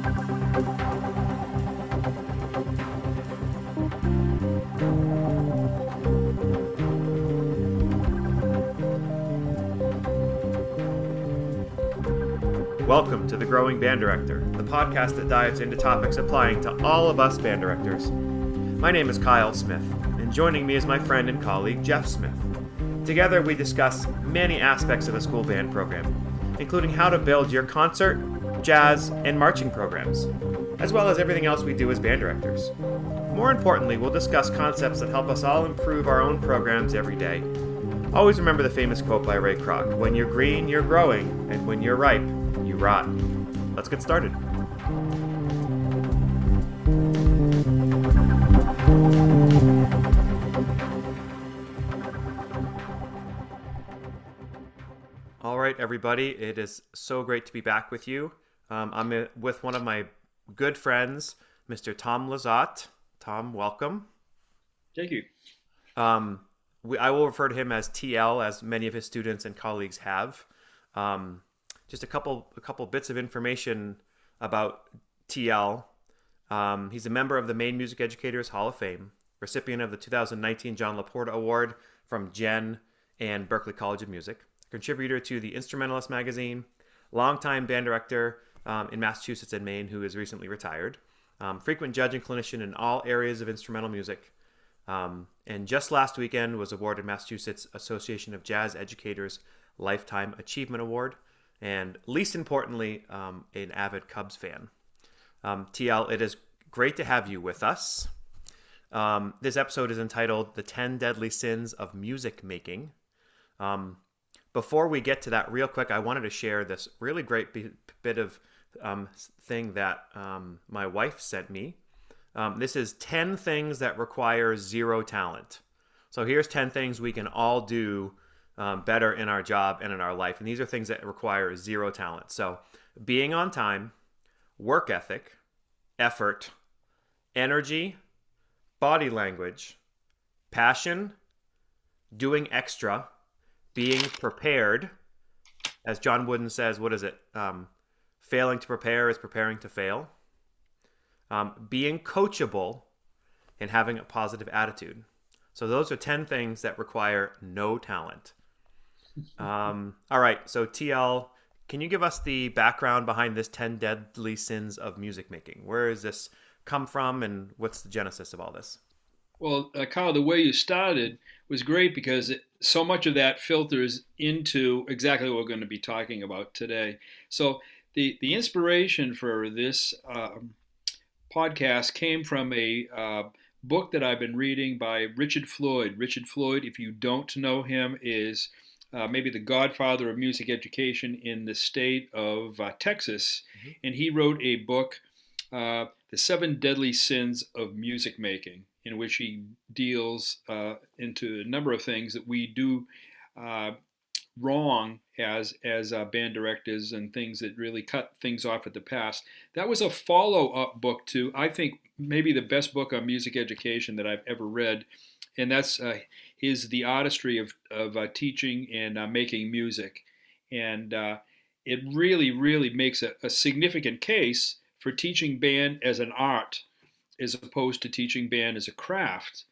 Welcome to The Growing Band Director, the podcast that dives into topics applying to all of us band directors. My name is Kyle Smith, and joining me is my friend and colleague, Jeff Smith. Together, we discuss many aspects of a school band program, including how to build your concert, jazz, and marching programs, as well as everything else we do as band directors. More importantly, we'll discuss concepts that help us all improve our own programs every day. Always remember the famous quote by Ray Kroc, "When you're green, you're growing, and when you're ripe, you rot." Let's get started. All right, everybody, it is so great to be back with you. I'm with one of my good friends, Mr. Tom Lizotte. Tom, welcome. Thank you. I will refer to him as TL, as many of his students and colleagues have. Just a couple bits of information about TL. He's a member of the Maine Music Educators Hall of Fame, recipient of the 2019 John LaPorta Award from Jen and Berklee College of Music, contributor to the Instrumentalist magazine, longtime band director in Massachusetts and Maine who is recently retired, frequent judge and clinician in all areas of instrumental music, and just last weekend was awarded Massachusetts Association of Jazz Educators Lifetime Achievement Award, and least importantly, an avid Cubs fan. TL, it is great to have you with us. This episode is entitled The 10 Deadly Sins of Music Making. Before we get to that real quick, I wanted to share this really great bit of thing that my wife sent me. This is 10 things that require zero talent. So here's 10 things we can all do better in our job and in our life. And these are things that require zero talent. So being on time, work ethic, effort, energy, body language, passion, doing extra, being prepared. As John Wooden says, what is it? Failing to prepare is preparing to fail. Being coachable, and having a positive attitude. So those are 10 things that require no talent. All right, so TL, can you give us the background behind this 10 deadly sins of music making? Where does this come from, and what's the genesis of all this? Well, Kyle, the way you started was great because so much of that filters into exactly what we're going to be talking about today. So the inspiration for this podcast came from a book that I've been reading by Richard Floyd. Richard Floyd, if you don't know him, is maybe the godfather of music education in the state of Texas. Mm-hmm. And he wrote a book, The 7 Deadly Sins of Music Making, in which he deals into a number of things that we do wrong as band directors and things that really cut things off at the pass. That was a follow-up book to, I think, maybe the best book on music education that I've ever read, and that's is The Artistry of Teaching and Making Music. And it really makes a significant case for teaching band as an art as opposed to teaching band as a craft.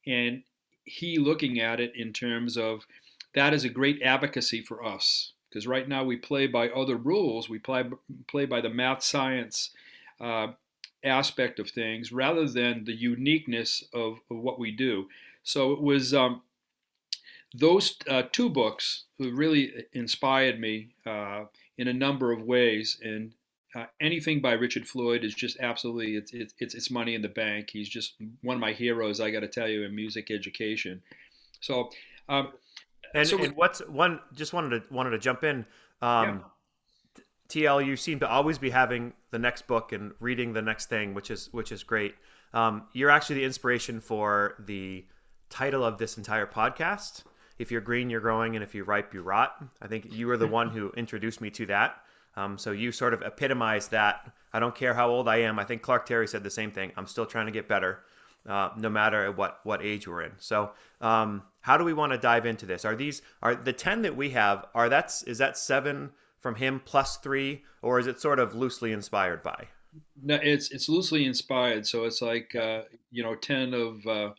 And he looking at it in terms of that is a great advocacy for us, because right now we play by other rules. We play by the math science aspect of things rather than the uniqueness of what we do. So it was those two books who really inspired me in a number of ways. And anything by Richard Floyd is just absolutely, it's money in the bank. He's just one of my heroes, I got to tell you, in music education. So. And what's one? Just wanted to jump in. Yeah. TL, you seem to always be having the next book and reading the next thing, which is great. You're actually the inspiration for the title of this entire podcast. If you're green, you're growing, and if you're ripe, you rot. I think you were the one who introduced me to that. So you sort of epitomized that. I don't care how old I am. I think Clark Terry said the same thing. I'm still trying to get better, no matter what age we're in. So how do we want to dive into this? Are the 10 that we have, is that 7 from him plus 3, or is it sort of loosely inspired by? No, it's loosely inspired, so it's like Yep. 10 of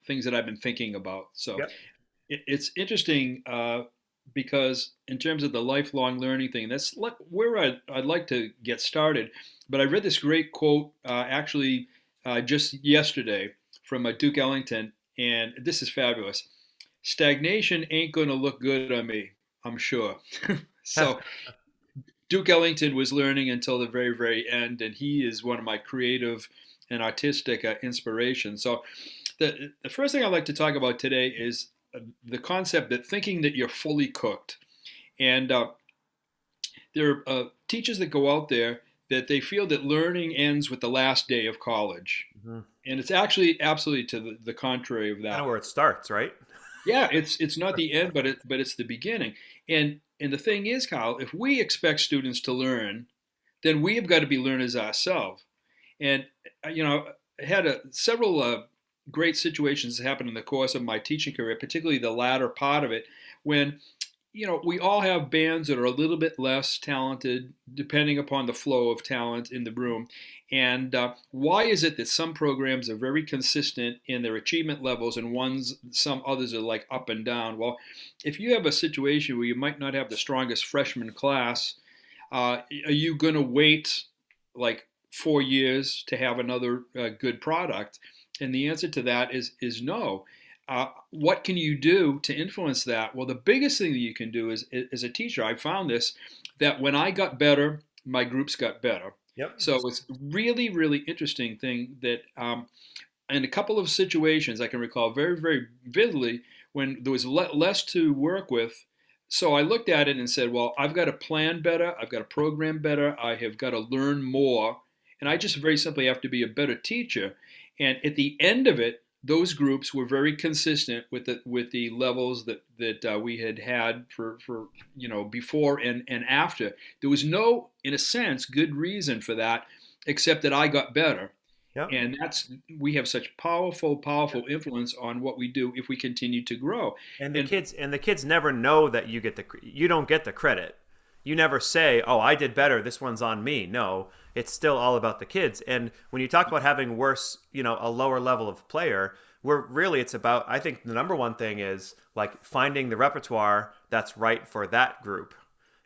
things that I've been thinking about. So Yep. it's interesting because in terms of the lifelong learning thing, that's where I'd like to get started. But I read this great quote actually just yesterday from Duke Ellington, and this is fabulous. Stagnation ain't going to look good on me, I'm sure. So Duke Ellington was learning until the very, very end, and he is one of my creative and artistic inspirations. So, the first thing I'd like to talk about today is the concept that thinking that you're fully cooked. And there are teachers that go out there that they feel that learning ends with the last day of college. Hmm. And it's actually absolutely to the contrary of Kind of that. where it starts, right? Yeah, it's not the end, but it's the beginning. And the thing is, Kyle, if we expect students to learn, then we have got to be learners ourselves. And I had several great situations happen in the course of my teaching career, particularly the latter part of it, when we all have bands that are a little bit less talented, depending upon the flow of talent in the room. And why is it that some programs are very consistent in their achievement levels, and some others are like up and down? Well, if you have a situation where you might not have the strongest freshman class, are you going to wait like 4 years to have another good product? And the answer to that is no. What can you do to influence that? Well, the biggest thing that you can do is, as a teacher, I found this, that when I got better, my groups got better. Yep. So it's really, really interesting thing that in a couple of situations I can recall very, very vividly when there was less to work with. So I looked at it and said, well, I've got to plan better. I've got to program better. I have got to learn more. And I just very simply have to be a better teacher. And at the end of it, those groups were very consistent with the levels that we had for before and after. There was no, in a sense, good reason for that, except that I got better. Yep. And we have such powerful, powerful influence on what we do if we continue to grow. And And the kids never know that you don't get the credit. You never say, "Oh, I did better. This one's on me." No, it's still all about the kids. And when you talk about having worse, a lower level of player, it's about, I think the number one thing is like finding the repertoire that's right for that group.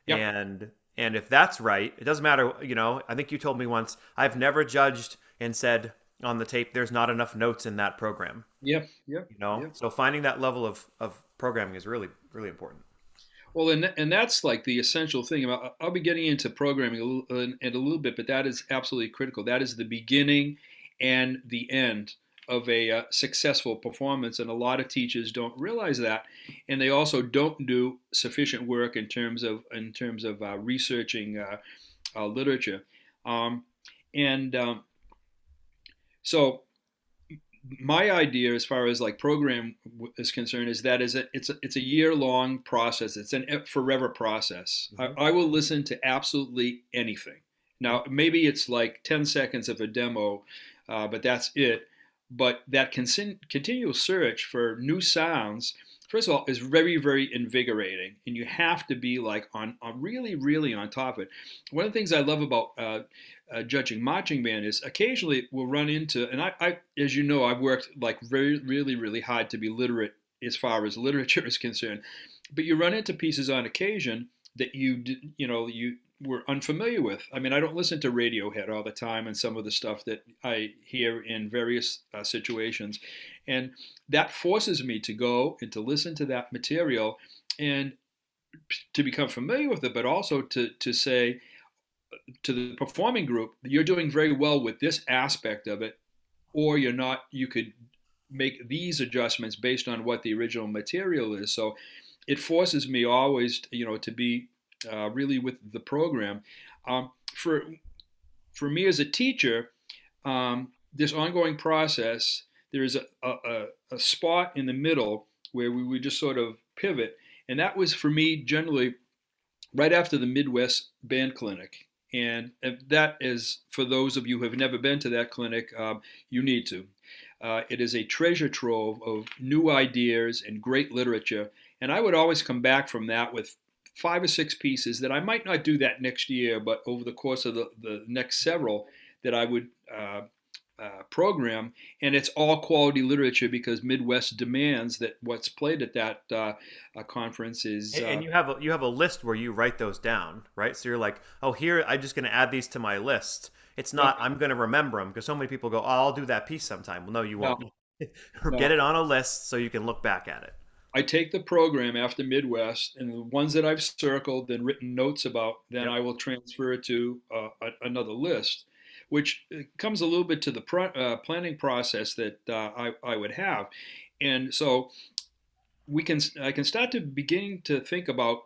yeah, And if that's right, it doesn't matter, I think you told me once, I've never judged and said on the tape there's not enough notes in that program. yeah, yeah, yeah. So finding that level of programming is really really important. Well, and that's like the essential thing. I'll be getting into programming in a little bit, but that is absolutely critical. That is the beginning and the end of a successful performance, and a lot of teachers don't realize that, and they also don't do sufficient work in terms of researching literature, um, and so my idea as far as like program is concerned is that it's a year long process. It's a forever process. Hmm. I will listen to absolutely anything. Now maybe it's like 10 seconds of a demo, but that's it. But that continual search for new sounds, first of all, is very, very invigorating, and you have to be like on really, really on top of it. One of the things I love about judging marching band is occasionally we'll run into, and as you know, I've worked like very, really, really hard to be literate as far as literature is concerned, but you run into pieces on occasion that you were unfamiliar with. I mean, I don't listen to Radiohead all the time and some of the stuff that I hear in various situations, and that forces me to go and to listen to that material and to become familiar with it, but also to say to the performing group, you're doing very well with this aspect of it, or you're not. You could make these adjustments based on what the original material is. So it forces me always, to be really with the program. For me as a teacher, this ongoing process, there is a spot in the middle where we would just sort of pivot, and that was for me generally right after the Midwest Band Clinic. And that is, for those of you who have never been to that clinic, you need to. It is a treasure trove of new ideas and great literature. And I would always come back from that with 5 or 6 pieces that I might not do that next year, but over the course of the next several that I would program, and it's all quality literature because Midwest demands that what's played at that conference is. And you have a list where you write those down, right? So you're like, oh, here I'm just going to add these to my list. It's not I'm going to remember them because so many people go, oh, I'll do that piece sometime. Well, no, you No, won't. Get no. it on a list so you can look back at it. I take the program after Midwest, and the ones that I've circled and written notes about, then Yep. I will transfer it to another list, which comes a little bit to the planning process that I would have. And so I can start to begin to think about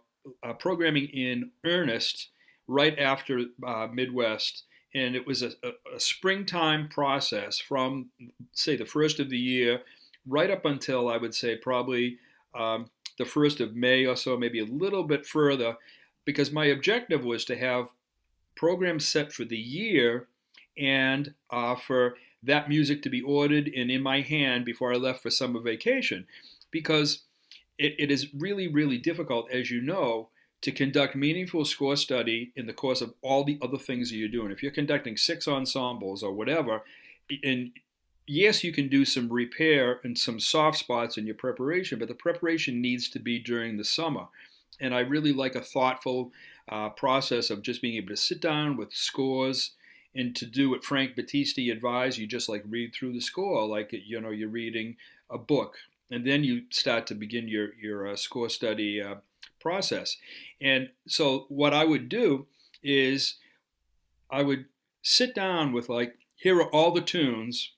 programming in earnest right after Midwest. And it was a springtime process from, say, the first of the year right up until I would say probably the first of May or so, maybe a little bit further, because my objective was to have programs set for the year and for that music to be ordered and in my hand before I left for summer vacation. Because it is really, really difficult, as you know, to conduct meaningful score study in the course of all the other things that you're doing. If you're conducting 6 ensembles or whatever, and yes, you can do some repair and some soft spots in your preparation, but the preparation needs to be during the summer. And I really like a thoughtful process of just being able to sit down with scores and to do what Frank Battisti advised. You just like read through the score like you're reading a book, and then you start to begin your score study process. And so what I would do is I would sit down with like, here are all the tunes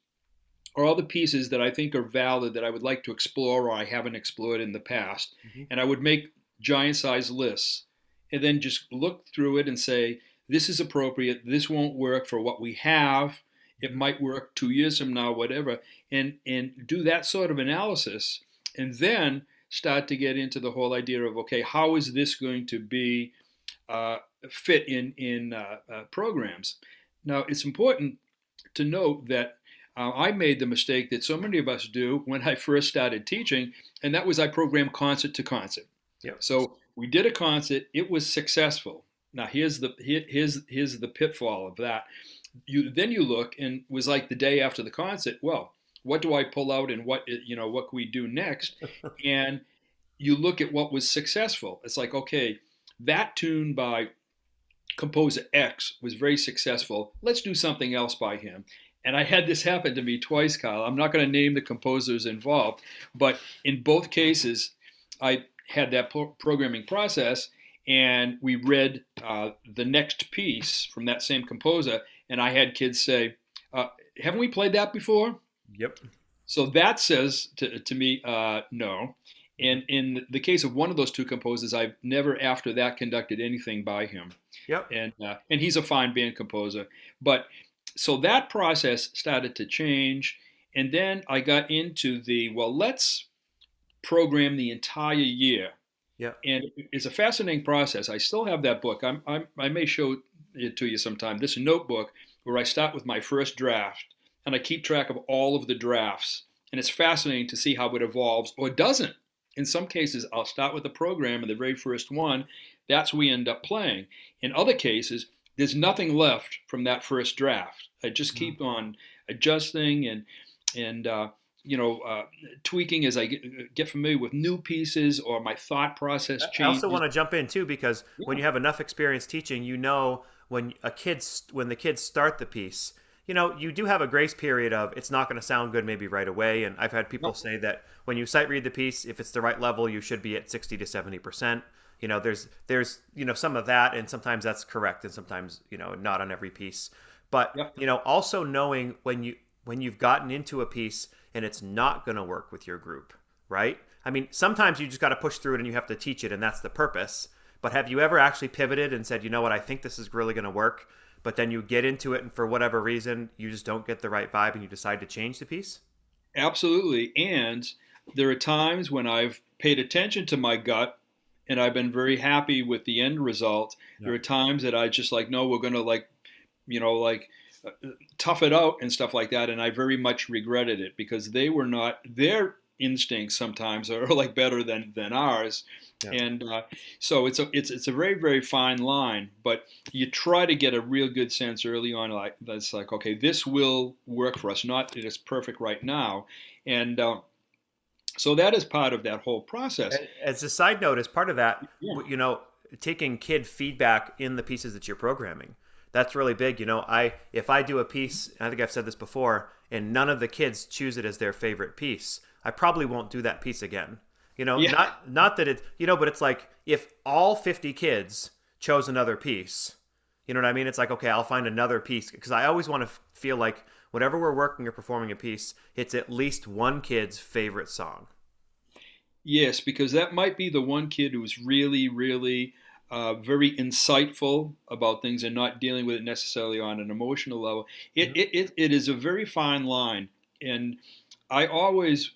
or all the pieces that I think are valid that I would like to explore or I haven't explored in the past. Hmm. And I would make giant size lists and then just look through it and say, this is appropriate, this won't work for what we have, it might work 2 years from now, whatever, and do that sort of analysis, and then start to get into the whole idea of, okay, how is this going to be uh, fit in programs? Now, it's important to note that I made the mistake that so many of us do when I first started teaching, and that was I programmed concert to concert. Yep. So we did a concert, it was successful. Now here's the pitfall of that. You look and was like the day after the concert. Well, what do I pull out and what what can we do next? And you look at what was successful. It's like, okay, that tune by composer X was very successful. Let's do something else by him. And I had this happen to me twice, Kyle. I'm not going to name the composers involved, but in both cases, I had that programming process, and we read the next piece from that same composer, and I had kids say, haven't we played that before? Yep. So that says to me, no. And in the case of one of those two composers, I've never after that conducted anything by him. Yep. And he's a fine band composer. But so that process started to change. And then I got into well, let's program the entire year. Yep. And it's a fascinating process. I still have that book. I may show it to you sometime. This notebook where I start with my first draft and I keep track of all of the drafts. And it's fascinating to see how it evolves or doesn't. In some cases, I'll start with the program and the very first one. That's what we end up playing. In other cases, there's nothing left from that first draft. I just keep on adjusting and tweaking as I get familiar with new pieces or my thought process I also changes. want to jump in too because when Yeah, you have enough experience teaching, when when the kids start the piece, you do have a grace period of it's not going to sound good maybe right away. And I've had people yep, say that when you sight read the piece, if it's the right level, you should be at 60 to 70%. There's some of that, and sometimes that's correct, and sometimes not on every piece. But yep, also knowing when you've gotten into a piece and it's not going to work with your group, right? I mean, sometimes you just got to push through it and you have to teach it, and that's the purpose. But have you ever actually pivoted and said, you know what, I think this is really going to work, but then you get into it and for whatever reason you just don't get the right vibe and you decide to change the piece? absolutely. And there are times when I've paid attention to my gut and I've been very happy with the end result. Yeah. There are times that I just like, no, we're going to tough it out and stuff like that. And I very much regretted it because they were not, their instincts sometimes are like better than ours. Yeah. And so it's a very very fine line, but you try to get a real good sense early on, like that's like okay, this will work for us. Not that it's perfect right now, and so that is part of that whole process. As a side note, as part of that, Yeah, taking kid feedback in the pieces that you're programming, that's really big. If I do a piece, I think I've said this before, and none of the kids choose it as their favorite piece, I probably won't do that piece again. yeah, Not that it, but it's like if all 50 kids chose another piece, you know what I mean? It's like, okay, I'll find another piece because I always want to feel like whenever we're working or performing a piece, it's at least one kid's favorite song. yes, because that might be the one kid who's really really very insightful about things and not dealing with it necessarily on an emotional level. It is a very fine line, and I always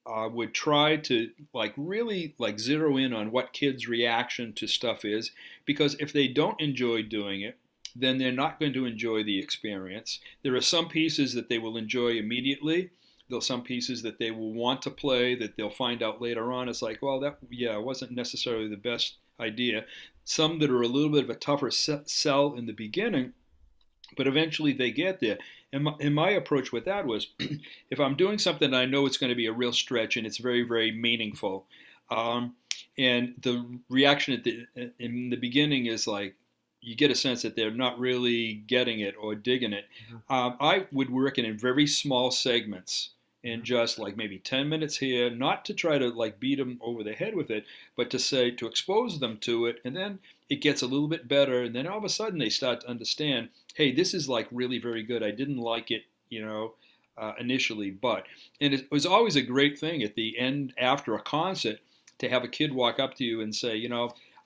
would try to like really like zero in on what kids' reaction to stuff is, because if they don't enjoy doing it, then they're not going to enjoy the experience. There are some pieces that they will enjoy immediately. There's some pieces that they will want to play that they'll find out later on. It's like, well, that yeah, wasn't necessarily the best idea. Some that are a little bit of a tougher sell in the beginning, but eventually they get there. And my approach with that was, if I'm doing something I know it's going to be a real stretch and it's very, very meaningful, um, and the reaction in the beginning is like, you get a sense that they're not really getting it or digging it. Mhm. I would work it in very small segments and Mhm. just like maybe 10 minutes here, not to try to like beat them over the head with it, but to say, to expose them to it. And then it gets a little bit better. And then all of a sudden they start to understand, hey, this is like really very good. I didn't like it, initially, but, and it was always a great thing at the end after a concert to have a kid walk up to you and say,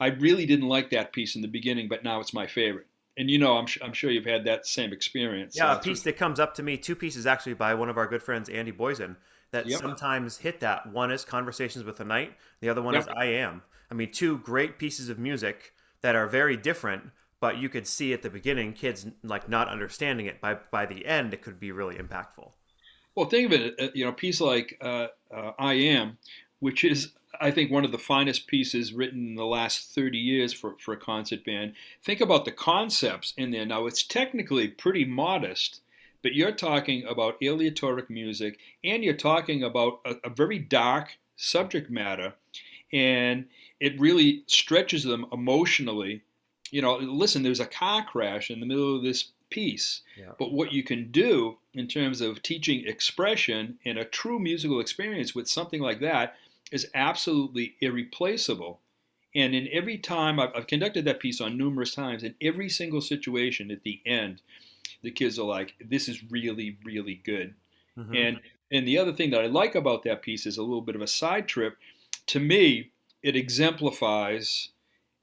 I really didn't like that piece in the beginning, but now it's my favorite. And I'm sure you've had that same experience Yeah, a through. piece that comes up to me, two pieces actually by one of our good friends, Andy Boysen, that Yep. sometimes hit that. One is Conversations with the Night, the other one is Yep. I Am. I mean, two great pieces of music that are very different, but you could see at the beginning kids like not understanding it. By the end, it could be really impactful. Well, think of it, a piece like "I Am," which is, I think, one of the finest pieces written in the last 30 years for a concert band. Think about the concepts in there. Now, it's technically pretty modest, but you're talking about aleatoric music, and you're talking about a very dark subject matter, and it really stretches them emotionally. Listen, there's a car crash in the middle of this piece, Yeah. but what you can do in terms of teaching expression and a true musical experience with something like that is absolutely irreplaceable. And in every time I've conducted that piece on numerous times, in every single situation at the end, the kids are like, "This is really, really good." Hmm. And the other thing that I like about that piece is a little bit of a side trip. To me, it exemplifies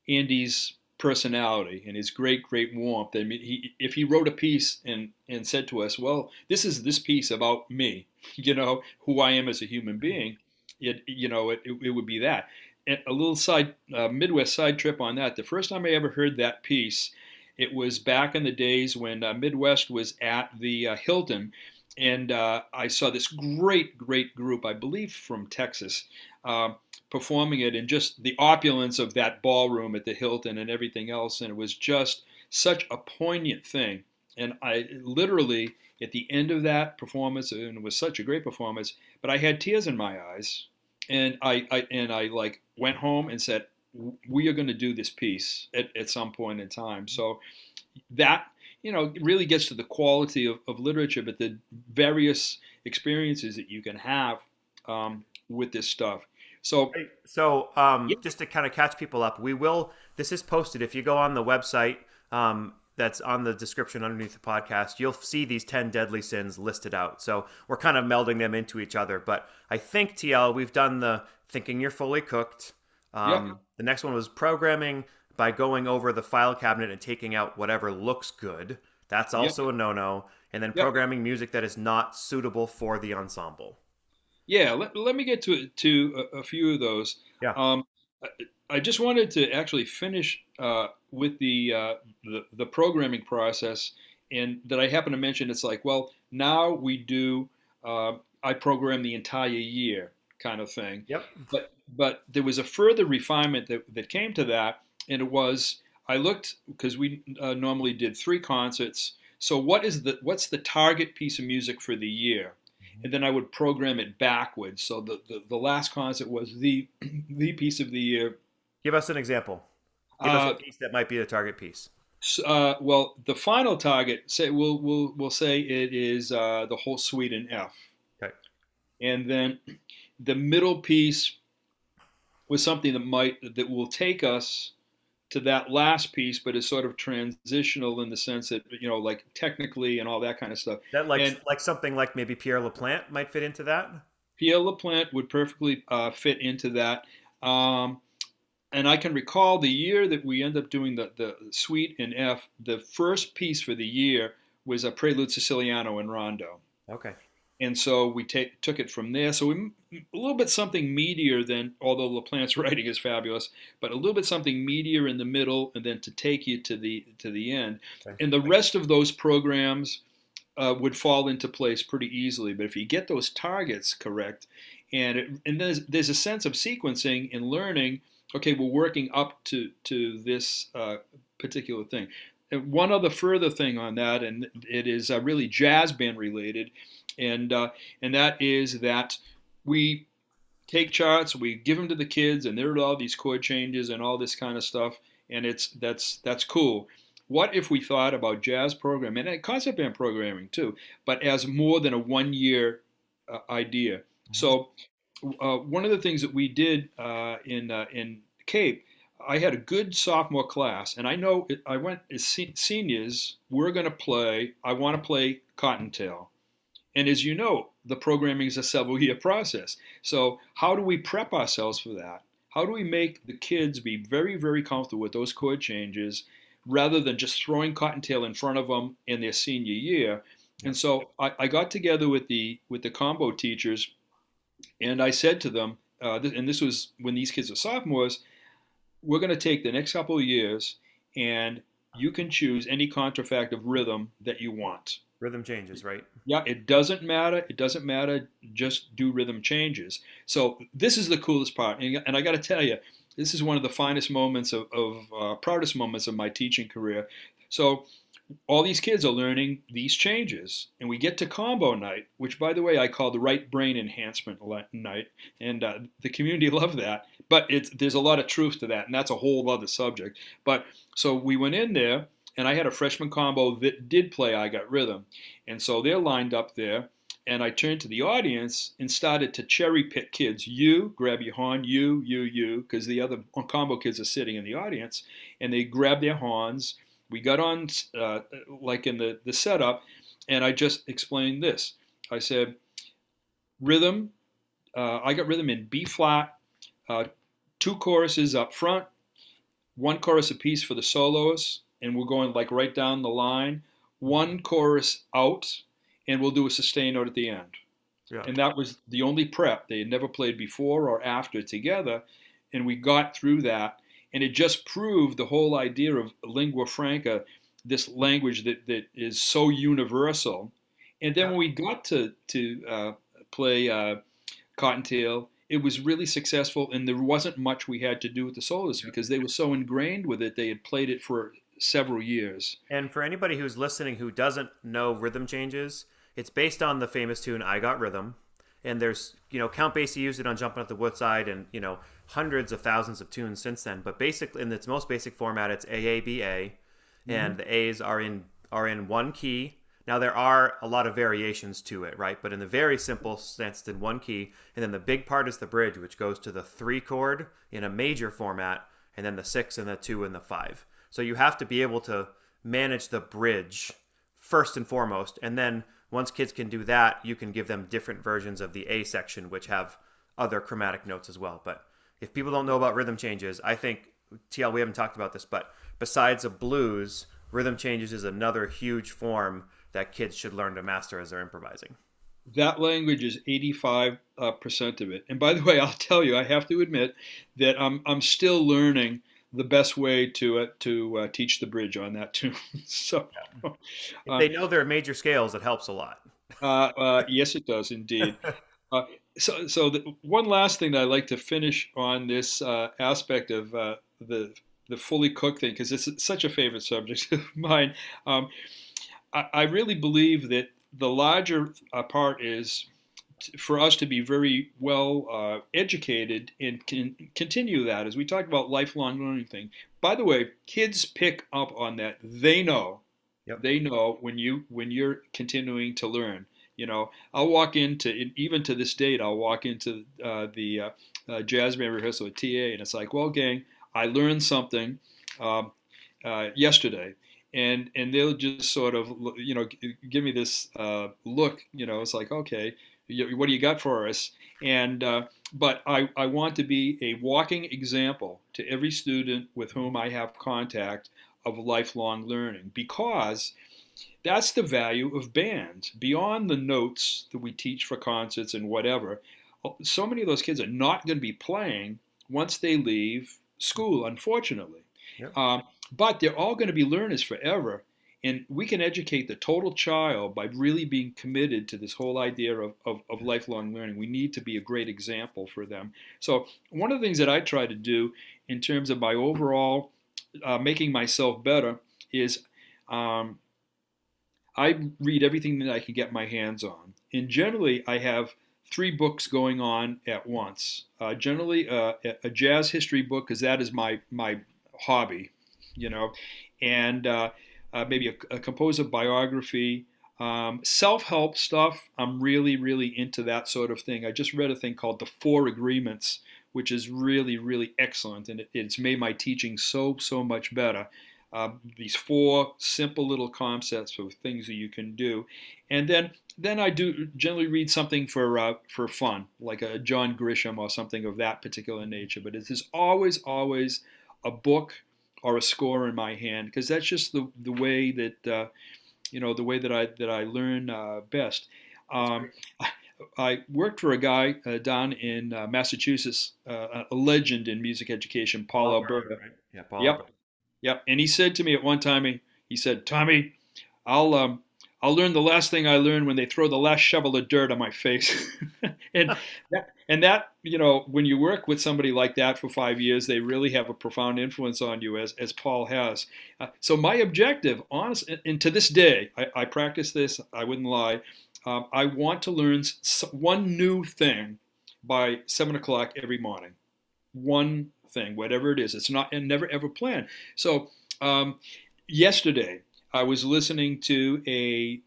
Andy's personality and his great, great warmth. I mean, if he wrote a piece and said to us, "Well, this is this piece about me," who I am as a human being, it would be that. And a little side Midwest side trip on that. The first time I ever heard that piece, it was back in the days when Midwest was at the Hilton, and I saw this great, great group, I believe from Texas, uh, performing it in just the opulence of that ballroom at the Hilton and everything else. And it was just such a poignant thing. And I literally, at the end of that performance, and it was such a great performance, but I had tears in my eyes. And I like went home and said, we are going to do this piece at some point in time. So that, really gets to the quality of literature, but the various experiences that you can have with this stuff. So Great. So, yeah, just to kind of catch people up, this is posted. If you go on the website, that's on the description underneath the podcast, you'll see these 10 deadly sins listed out. So, we're kind of melding them into each other. But I think, TL, we've done the thinking you're fully cooked. yep, The next one was programming by going over the file cabinet and taking out whatever looks good. That's yep, also a no no. And then yep. programming music that is not suitable for the ensemble. Yeah, let me get to a few of those. Yeah. Um, I, I just wanted to actually finish with the programming process, and that I happen to mention. It's like, well, now we do. I program the entire year, kind of thing. Yep. but there was a further refinement that came to that, and it was I looked because we normally did 3 concerts. So what's the target piece of music for the year? And then I would program it backwards. So the last concert was the the piece of the year. Give us an example. Give us a Uh, piece that might be the target piece. well, the final target say we'll say it is the whole suite in F, Okay. and then the middle piece was something that will take us to that last piece, but is sort of transitional in the sense that like technically and all that kind of stuff. That And like something like maybe Pierre Laplante might fit into that. Pierre Laplante would perfectly fit into that. Um, and I can recall the year that we ended up doing the suite in F. The first piece for the year was a Prelude Siciliano in Rondo. Okay. And so we took it from there. So a little bit something meatier than, although LaPlante's writing is fabulous, but a little bit something meatier in the middle, and then to take you to the end. Okay. And the rest of those programs would fall into place pretty easily. But if you get those targets correct, and there's a sense of sequencing and learning. Okay, we're working up to this particular thing. And one other further thing on that, and it is really jazz band related, and that is that we take charts, we give them to the kids, and there are all these chord changes and all this kind of stuff, and that's cool. What if we thought about jazz programming and concept band programming too, but as more than a 1 year idea? Mhm. So one of the things that we did in Cape, I had a good sophomore class, and I know I went as seniors. We're going to play. I want to play Cottontail. And as you know, the programming is a several year process. So, how do we prep ourselves for that? How do we make the kids be very, very comfortable with those chord changes rather than just throwing Cottontail in front of them in their senior year? Yep. And so I got together with the combo teachers, and I said to them, and this was when these kids were sophomores, we're going to take the next couple of years, and you can choose any contrafactive rhythm that you want. Rhythm changes, right? Yeah, it doesn't matter. It doesn't matter. Just do rhythm changes. So this is the coolest part, and I got to tell you, this is one of the finest moments of proudest moments of my teaching career. So all these kids are learning these changes, and we get to combo night, which, by the way, I call the right brain enhancement night, and the community loved that. But there's a lot of truth to that, and that's a whole other subject. But so we went in there, and I had a freshman combo that did play I Got Rhythm, and so they're lined up there. And I turned to the audience and started to cherry pick kids. You grab your horn, you, because the other combo kids are sitting in the audience, and they grab their horns. We got on like in the setup, and I just explained this. I said, rhythm, I got rhythm in B flat, uh, 2 choruses up front, 1 chorus apiece for the soloists, and we're going like right down the line, 1 chorus out, and we'll do a sustain note at the end. Yeah. And that was the only prep. They had never played before or after together, and we got through that. And it just proved the whole idea of lingua franca, this language that is so universal. And then Yeah. when we got to play Cottontail, it was really successful, and there wasn't much we had to do with the soloists because they were so ingrained with it. They had played it for several years. And for anybody who's listening who doesn't know rhythm changes, it's based on the famous tune "I Got Rhythm." And there's, Count Basie used it on "Jumping Up the Woodside," and hundreds of thousands of tunes since then. But basically, in its most basic format, it's AABA, Mm-hmm. and the A's are in one key. Now there are a lot of variations to it, right? But in the very simple sense, it's in one key, and then the big part is the bridge, which goes to the 3 chord in a major format, and then the 6 and the 2 and the 5. So you have to be able to manage the bridge first and foremost, and then once kids can do that, you can give them different versions of the A section, which have other chromatic notes as well. But if people don't know about rhythm changes, I think TL, we haven't talked about this, but besides a blues, rhythm changes is another huge form that kids should learn to master as they're improvising. That language is 85% of it. And by the way, I'll tell you, I have to admit that I'm still learning the best way to teach the bridge on that tune. So, If uh, they know their major scales, it helps a lot. yes, it does indeed. So the one last thing that I'd like to finish on this aspect of the fully cooked thing, because it's such a favorite subject of mine. Um, I really believe that the larger part is for us to be very well educated and can continue that, as we talked about lifelong learning thing. By the way, kids pick up on that. Yep. They know when you're continuing to learn. I'll walk into, even to this date, I'll walk into the jazz band rehearsal at TA, and it's like, well, gang, I learned something um, yesterday, and they'll just sort of give me this look. It's like, okay, what do you got for us? And but I want to be a walking example to every student with whom I have contact of lifelong learning, because that's the value of bands. Beyond the notes that we teach for concerts and whatever, so many of those kids are not going to be playing once they leave school, unfortunately. Yep. Um, but they're all going to be learners forever. And we can educate the total child by really being committed to this whole idea of lifelong learning. We need to be a great example for them. So, one of the things that I try to do in terms of my overall making myself better is um, I read everything that I can get my hands on. And generally, I have three books going on at once. Generally, a jazz history book, because that is my hobby, you know, and maybe a composer biography. Self-help stuff, I'm really, really into that sort of thing. I just read a thing called The Four Agreements, which is really, really excellent, and it's made my teaching so, so much better. These four simple little concepts of things that you can do, and then I do generally read something for fun, like a John Grisham or something of that particular nature. But it is always a book or a score in my hand, because that's just the way that the way that I learn best. That's Um, great. I worked for a guy down in Massachusetts, a legend in music education, Paul Paul Alberta, Alberta. right? Yeah, Paul Yep, Alberta. yep. And he said to me at one time, he said, Tommy, I'll um, I'll learn the last thing I learned when they throw the last shovel of dirt on my face. and that when you work with somebody like that for 5 years, they really have a profound influence on you, as Paul has. So my objective, honest, and to this day, I practice this. I wouldn't lie. I want to learn one new thing by 7 o'clock every morning. One thing, whatever it is. It's not, and never ever planned. So um, yesterday, I was listening to a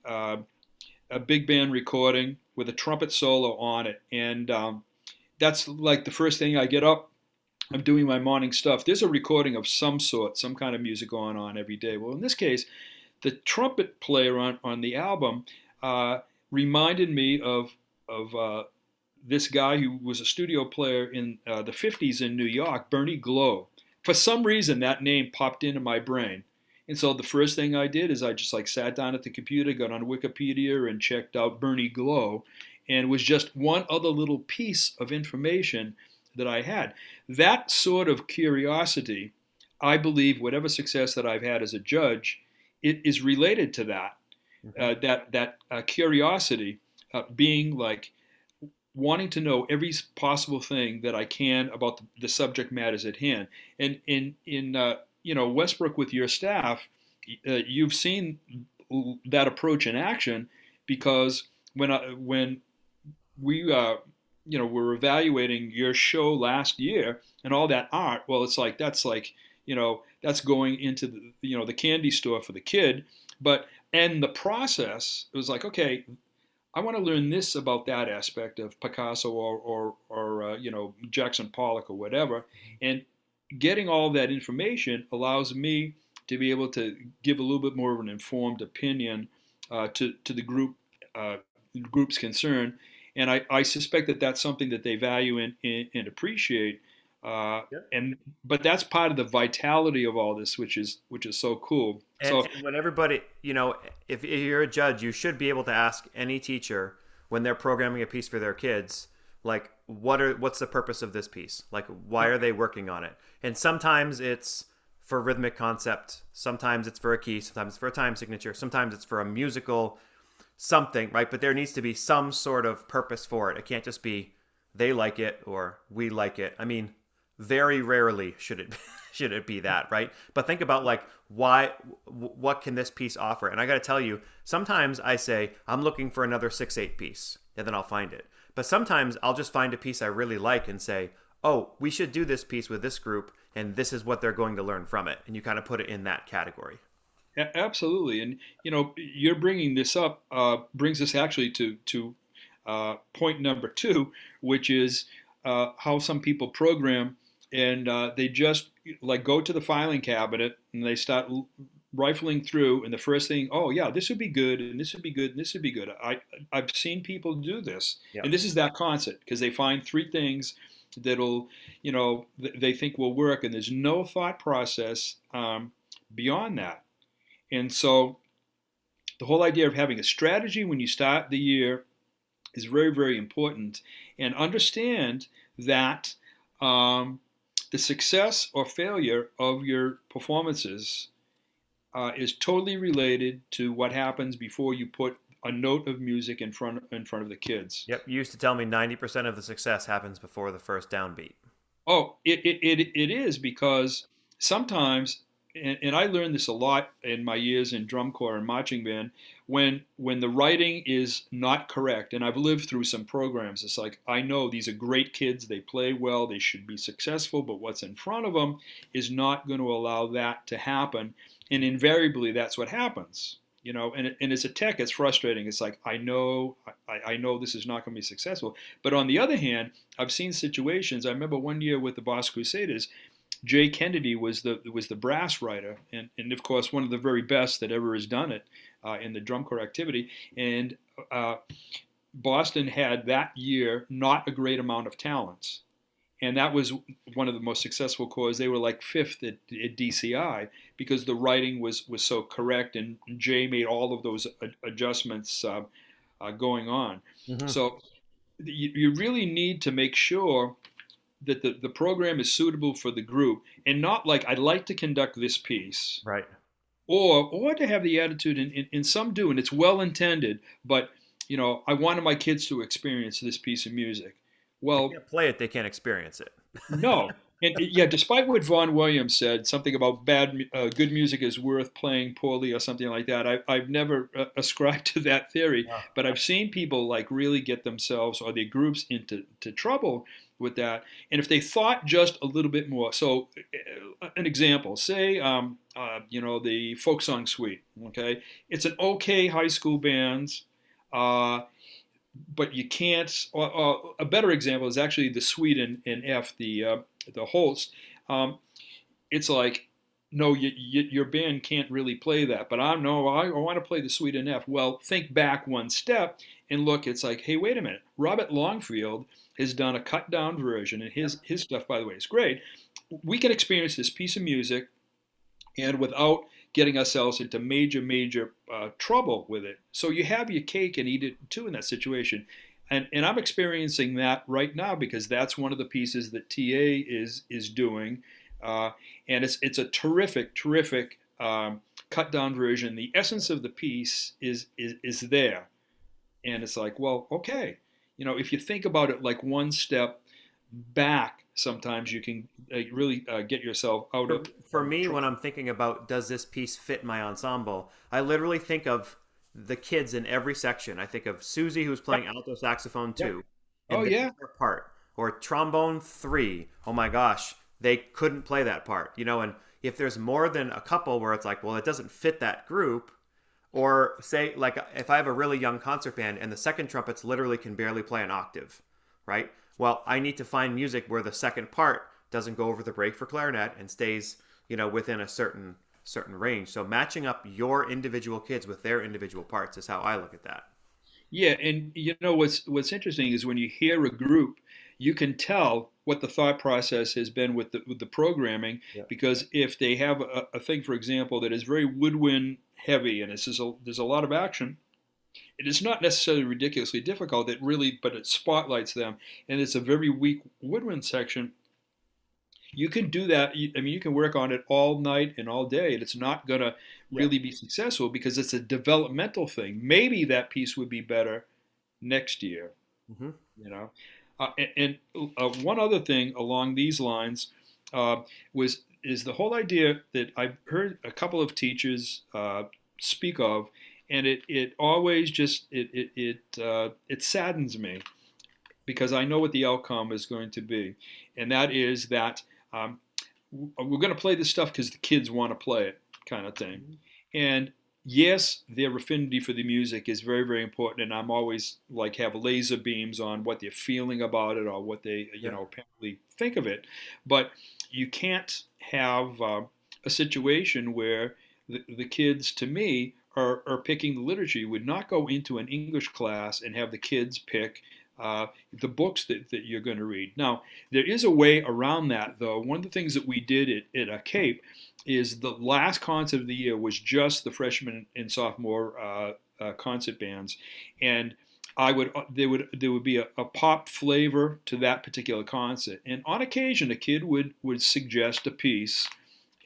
big band recording with a trumpet solo on it, and that's like the first thing I get up. I'm doing my morning stuff. There's a recording of some sort, some kind of music going on every day. Well, in this case, the trumpet player on the album uh, reminded me of this guy who was a studio player in the 50s in New York, Bernie Glow. For some reason, that name popped into my brain. And so the first thing I did is I just like sat down at the computer, got on Wikipedia, and checked out Bernie Glow, and it was just one other little piece of information that I had. That sort of curiosity, I believe, whatever success that I've had as a judge, it is related to that. Hmm. That curiosity, being like wanting to know every possible thing that I can about the subject matters at hand. And in Westbrook, with your staff, you've seen that approach in action, because when we were evaluating your show last year and all that art, well, it's like that's going into the candy store for the kid. But and the process, it was like, okay, I want to learn this about that aspect of Picasso or Jackson Pollock or whatever, and getting all that information allows me to be able to give a little bit more of an informed opinion to the group's concern, and I suspect that that's something that they value and appreciate. Uh, Yep. and but that's part of the vitality of all this, which is so cool. So And when everybody, if you're a judge, you should be able to ask any teacher when they're programming a piece for their kids, like, what's the purpose of this piece? Like, why are they working on it? And sometimes it's for rhythmic concept, sometimes it's for a key, sometimes it's for a time signature, sometimes it's for a musical something, right? But there needs to be some sort of purpose for it. It can't just be they like it or we like it. I mean, very rarely should it should it be that, right? But think about like why what can this piece offer? And I got to tell you, sometimes I say I'm looking for another 6/8 piece and then I'll find it. But sometimes I'll just find a piece I really like and say, "Oh, we should do this piece with this group and this is what they're going to learn from it." And you kind of put it in that category. Absolutely, and you're bringing this up brings us actually to point number two, which is how some people program, and they just like go to the filing cabinet and they start rifling through, and the first thing, oh yeah, this would be good, and this would be good, and this would be good. I've seen people do this, Yeah. and this is that concept because they find three things that'll they think will work, and there's no thought process beyond that. And so the whole idea of having a strategy when you start the year is very, very important. And understand that the success or failure of your performances is totally related to what happens before you put a note of music in front of the kids. Yep. You used to tell me 90% of the success happens before the first downbeat. Oh, it is because sometimes, and I learned this a lot in my years in drum corps and marching band, when the writing is not correct, and I've lived through some programs, it's like, I know these are great kids, they play well, they should be successful, but what's in front of them is not going to allow that to happen, and invariably that's what happens. And as a tech, it's frustrating. It's like I know this is not going to be successful. But on the other hand, I've seen situations. I remember one year with the Boss Crusaders, Jay Kennedy was the brass writer, and of course one of the very best that ever has done it in the drum corps activity. And Boston had that year not a great amount of talents, and that was one of the most successful corps. They were like fifth at DCI because the writing was so correct, and Jay made all of those adjustments going on. Hmm. So you really need to make sure that the program is suitable for the group, and not like I'd like to conduct this piece, Right. or to have the attitude, and some do, and it's well intended, but I wanted my kids to experience this piece of music. They Well, can't play it, they can't experience it. no. And yeah, despite what Vaughan Williams said, something about good music is worth playing poorly or something like that, I've never ascribed to that theory, Yeah. but I've seen people like really get themselves or their groups into trouble with that. And if they thought just a little bit more, so an example, say, the folk song suite, okay? It's an okay high school band, uh, but you can't. Or a better example is actually the suite in F, the Holst. Um, it's like, no, your band can't really play that. But I want to play the suite in F. Well, think back one step and look. It's like, hey, wait a minute. Robert Longfield has done a cut down version, and Yep. his stuff, by the way, is great. We can experience this piece of music and without getting ourselves into major trouble with it. So you have your cake and eat it too in that situation. And I'm experiencing that right now because that's one of the pieces that TA is doing, uh, and it's a terrific cut down version. The essence of the piece is there, and it's like, well, okay, if you think about it like one step back, sometimes you can really get yourself out For, of for me, trouble. when I'm thinking about does this piece fit my ensemble, I literally think of the kids in every section. I think of Susie, who's playing Yep, alto saxophone yep. 2, Oh and this is yeah, her part. Or trombone 3. Oh my gosh, they couldn't play that part. And if there's more than a couple where it's like, well, it doesn't fit that group, or say, like, if I have a really young concert band and the second trumpets literally can barely play an octave, right? Well, I need to find music where the second part doesn't go over the break for clarinet and stays, within a certain range. So matching up your individual kids with their individual parts is how I look at that. yeah. And what's interesting is when you hear a group, you can tell what the thought process has been with the programming, Yeah. because if they have a thing, for example, that is very woodwind heavy, and there's a lot of action. It is not necessarily ridiculously difficult. But it spotlights them, and it's a very weak woodwind section. You can do that. I mean, you can work on it all night and all day, and it's not going to Yeah. really be successful because it's a developmental thing. Maybe that piece would be better next year, Hmm. you know. And one other thing along these lines uh, is the whole idea that I've heard a couple of teachers speak of, and it always just it saddens me because I know what the outcome is going to be, and that is that um, we're going to play this stuff because the kids want to play it, kind of thing. And yes, their affinity for the music is very, very important, and I'm always like have laser beams on what they're feeling about it or what they, Yeah. apparently think of it. But you can't have a situation where the kids, to me, are picking the literature. You would not go into an English class and have the kids pick the books that you're going to read. Now, there is a way around that, though. One of the things that we did at Cape is the last concert of the year was just the freshman and sophomore concert bands, and there would be a pop flavor to that particular concert, and on occasion a kid would suggest a piece,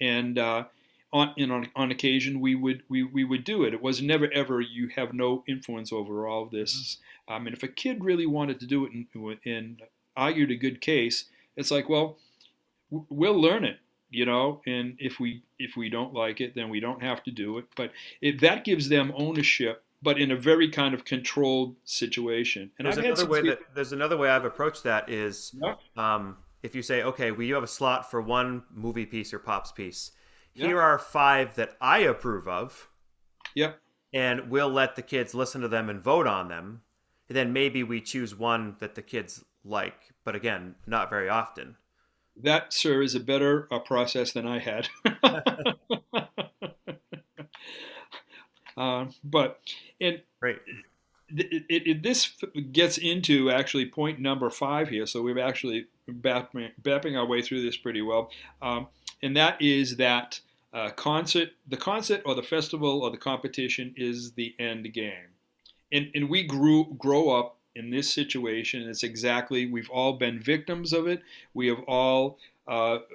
and on occasion we would do it. It was never ever you have no influence over all of this. I mean, if a kid really wanted to do it and argued a good case, it's like, well, we'll learn it, and if we don't like it, then we don't have to do it. But that gives them ownership, but in a very kind of controlled situation. And I've had some kids. There's another way I've approached that is, Yeah, if you say, okay, we have a slot for one movie piece or pops piece. yeah, Here are five that I approve of, yeah. and we'll let the kids listen to them and vote on them. And then maybe we choose one that the kids like, but again, not very often. That, sir, is a better process than I had. But and Right. this gets into actually point number 5 here. So we've actually bapping our way through this pretty well, and that is that the concert or the festival or the competition is the end game. And we grow up in this situation. It's exactly, we've all been victims of it. We have all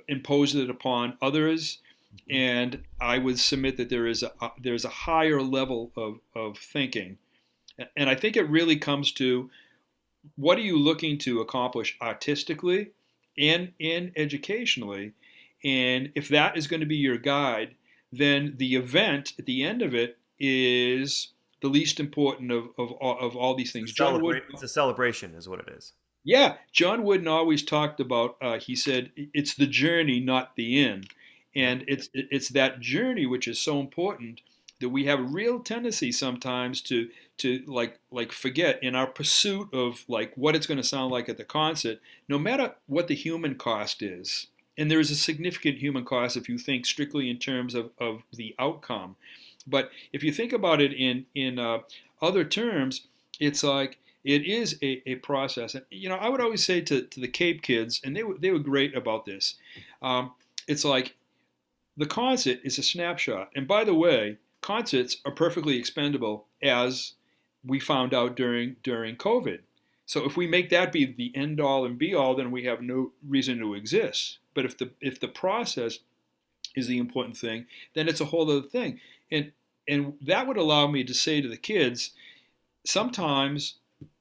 imposed it upon others. And I would submit that there's a higher level of thinking. And I think it really comes to, what are you looking to accomplish artistically and educationally? And if that is going to be your guide, then the event at the end of it is the least important of all these things. John Wood, It's a celebration, is what it is. yeah, John Wooden always talked about. He said it's the journey, not the end, Yeah. and it's that journey which is so important that we have a real tendency sometimes to like forget in our pursuit of like what it's going to sound like at the concert, no matter what the human cost is. And there is a significant human cost if you think strictly in terms of the outcome. But if you think about it in other terms, it's like it is a process. And I would always say to the Cape kids, and they were great about this. It's like the concert is a snapshot. And by the way, concerts are perfectly expendable, as we found out during COVID. So if we make that be the end all and be all, then we have no reason to exist. But if the process is the important thing, then it's a whole other thing. And that would allow me to say to the kids, sometimes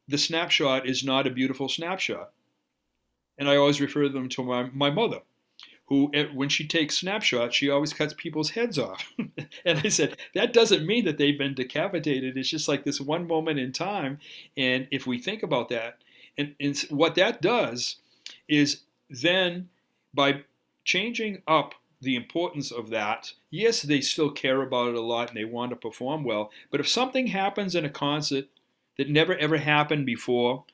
the snapshot is not a beautiful snapshot. And I always refer them to my mother, who, when she takes snapshots, she always cuts people's heads off. And I said, that doesn't mean that they've been decapitated. It's just like this one moment in time. And if we think about that, and what that does is then by changing up the importance of that, yes, they still care about it a lot and they want to perform well. But if something happens in a concert that never ever happened before,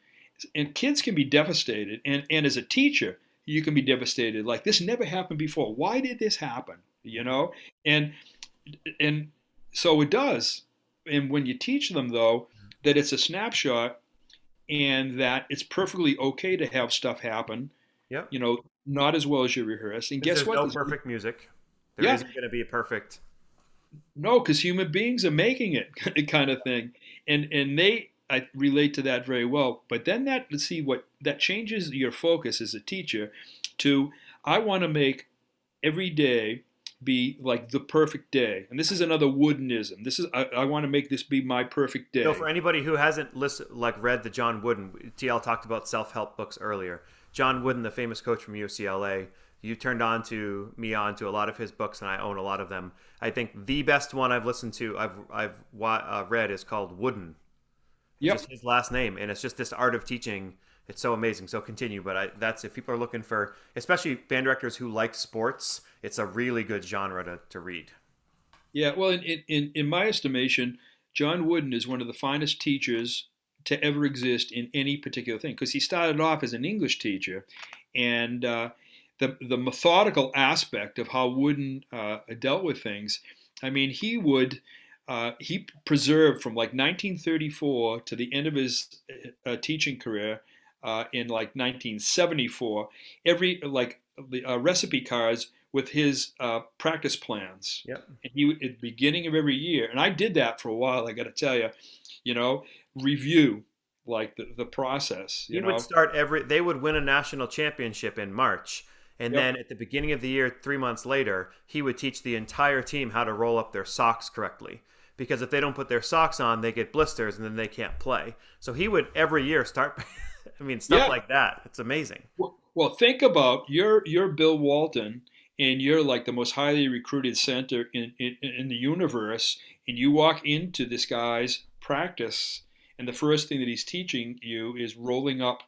and kids can be devastated, and as a teacher, you can be devastated. Like, this never happened before. Why did this happen? And and so it does. And when you teach them, though, that it's a snapshot and that it's perfectly okay to have stuff happen, Yep. not as well as you rehearse. And Because guess there's what? no perfect music. There Yeah, isn't going to be a perfect. no, because human beings are making it, kind of thing, and I relate to that very well. But then let's see what that changes your focus as a teacher to, I want to make every day be like the perfect day. And this is another Woodenism. This is I want to make this be my perfect So day. for anybody who hasn't read the John Wooden, TL talked about self-help books earlier. John Wooden, the famous coach from UCLA, you turned on to a lot of his books, and I own a lot of them. I think the best one I've listened to, I've read, is called Wooden. It's Yep. just his last name, and it's just this art of teaching. It's so amazing. So continue, but that's if people are looking for, especially band directors who like sports, it's a really good genre to read. Yeah. Well, in my estimation, John Wooden is one of the finest teachers to ever exist in any particular thing because he started off as an English teacher, and the methodical aspect of how Wooden dealt with things. I mean, he preserved from like 1934 to the end of his teaching career in like 1974 every like the recipe cards with his practice plans. Yep. And he at the beginning of every year, and I did that for a while. I got to tell you, you know, review like the process. He You would know, start they would win a national championship in March. And yep, then at the beginning of the year, 3 months later, he would teach the entire team how to roll up their socks correctly. Because if they don't put their socks on, they get blisters and then they can't play. So he would every year start, I mean, stuff yeah. like that. It's amazing. Well, think about you're Bill Walton, and you're like the most highly recruited center in the universe, and you walk into this guy's practice, and the first thing that he's teaching you is rolling up,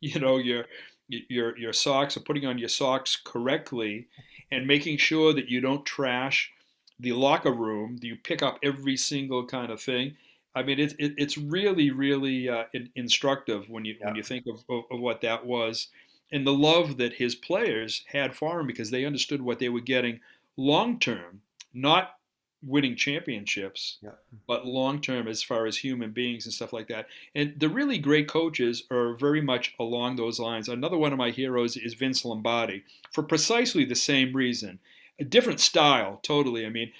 you know, your socks or putting on your socks correctly, and making sure that you don't trash the locker room. That you pick up every single kind of thing. I mean, it's really really instructive when Yeah. you think of what that was and the love that his players had for him because they understood what they were getting long term, not winning championships, Yeah. but long term as far as human beings and stuff like that. And the really great coaches are very much along those lines. Another one of my heroes is Vince Lombardi for precisely the same reason. A different style, totally. I mean,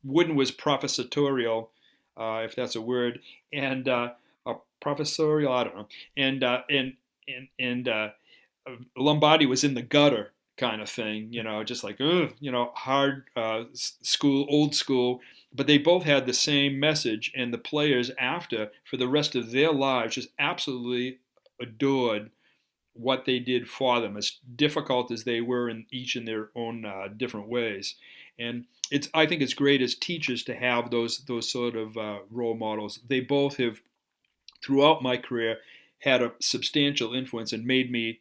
Wooden was professorial, if that's a word, and professorial, I don't know, and Lombardi was in the gutter kind of thing, you know, just like, ugh, you know, hard school, old school. But they both had the same message, and the players after, for the rest of their lives, just absolutely adored what they did for them, as difficult as they were in each in their own different ways. And I think it's great as teachers to have those sort of role models. They both have, throughout my career, had a substantial influence and made me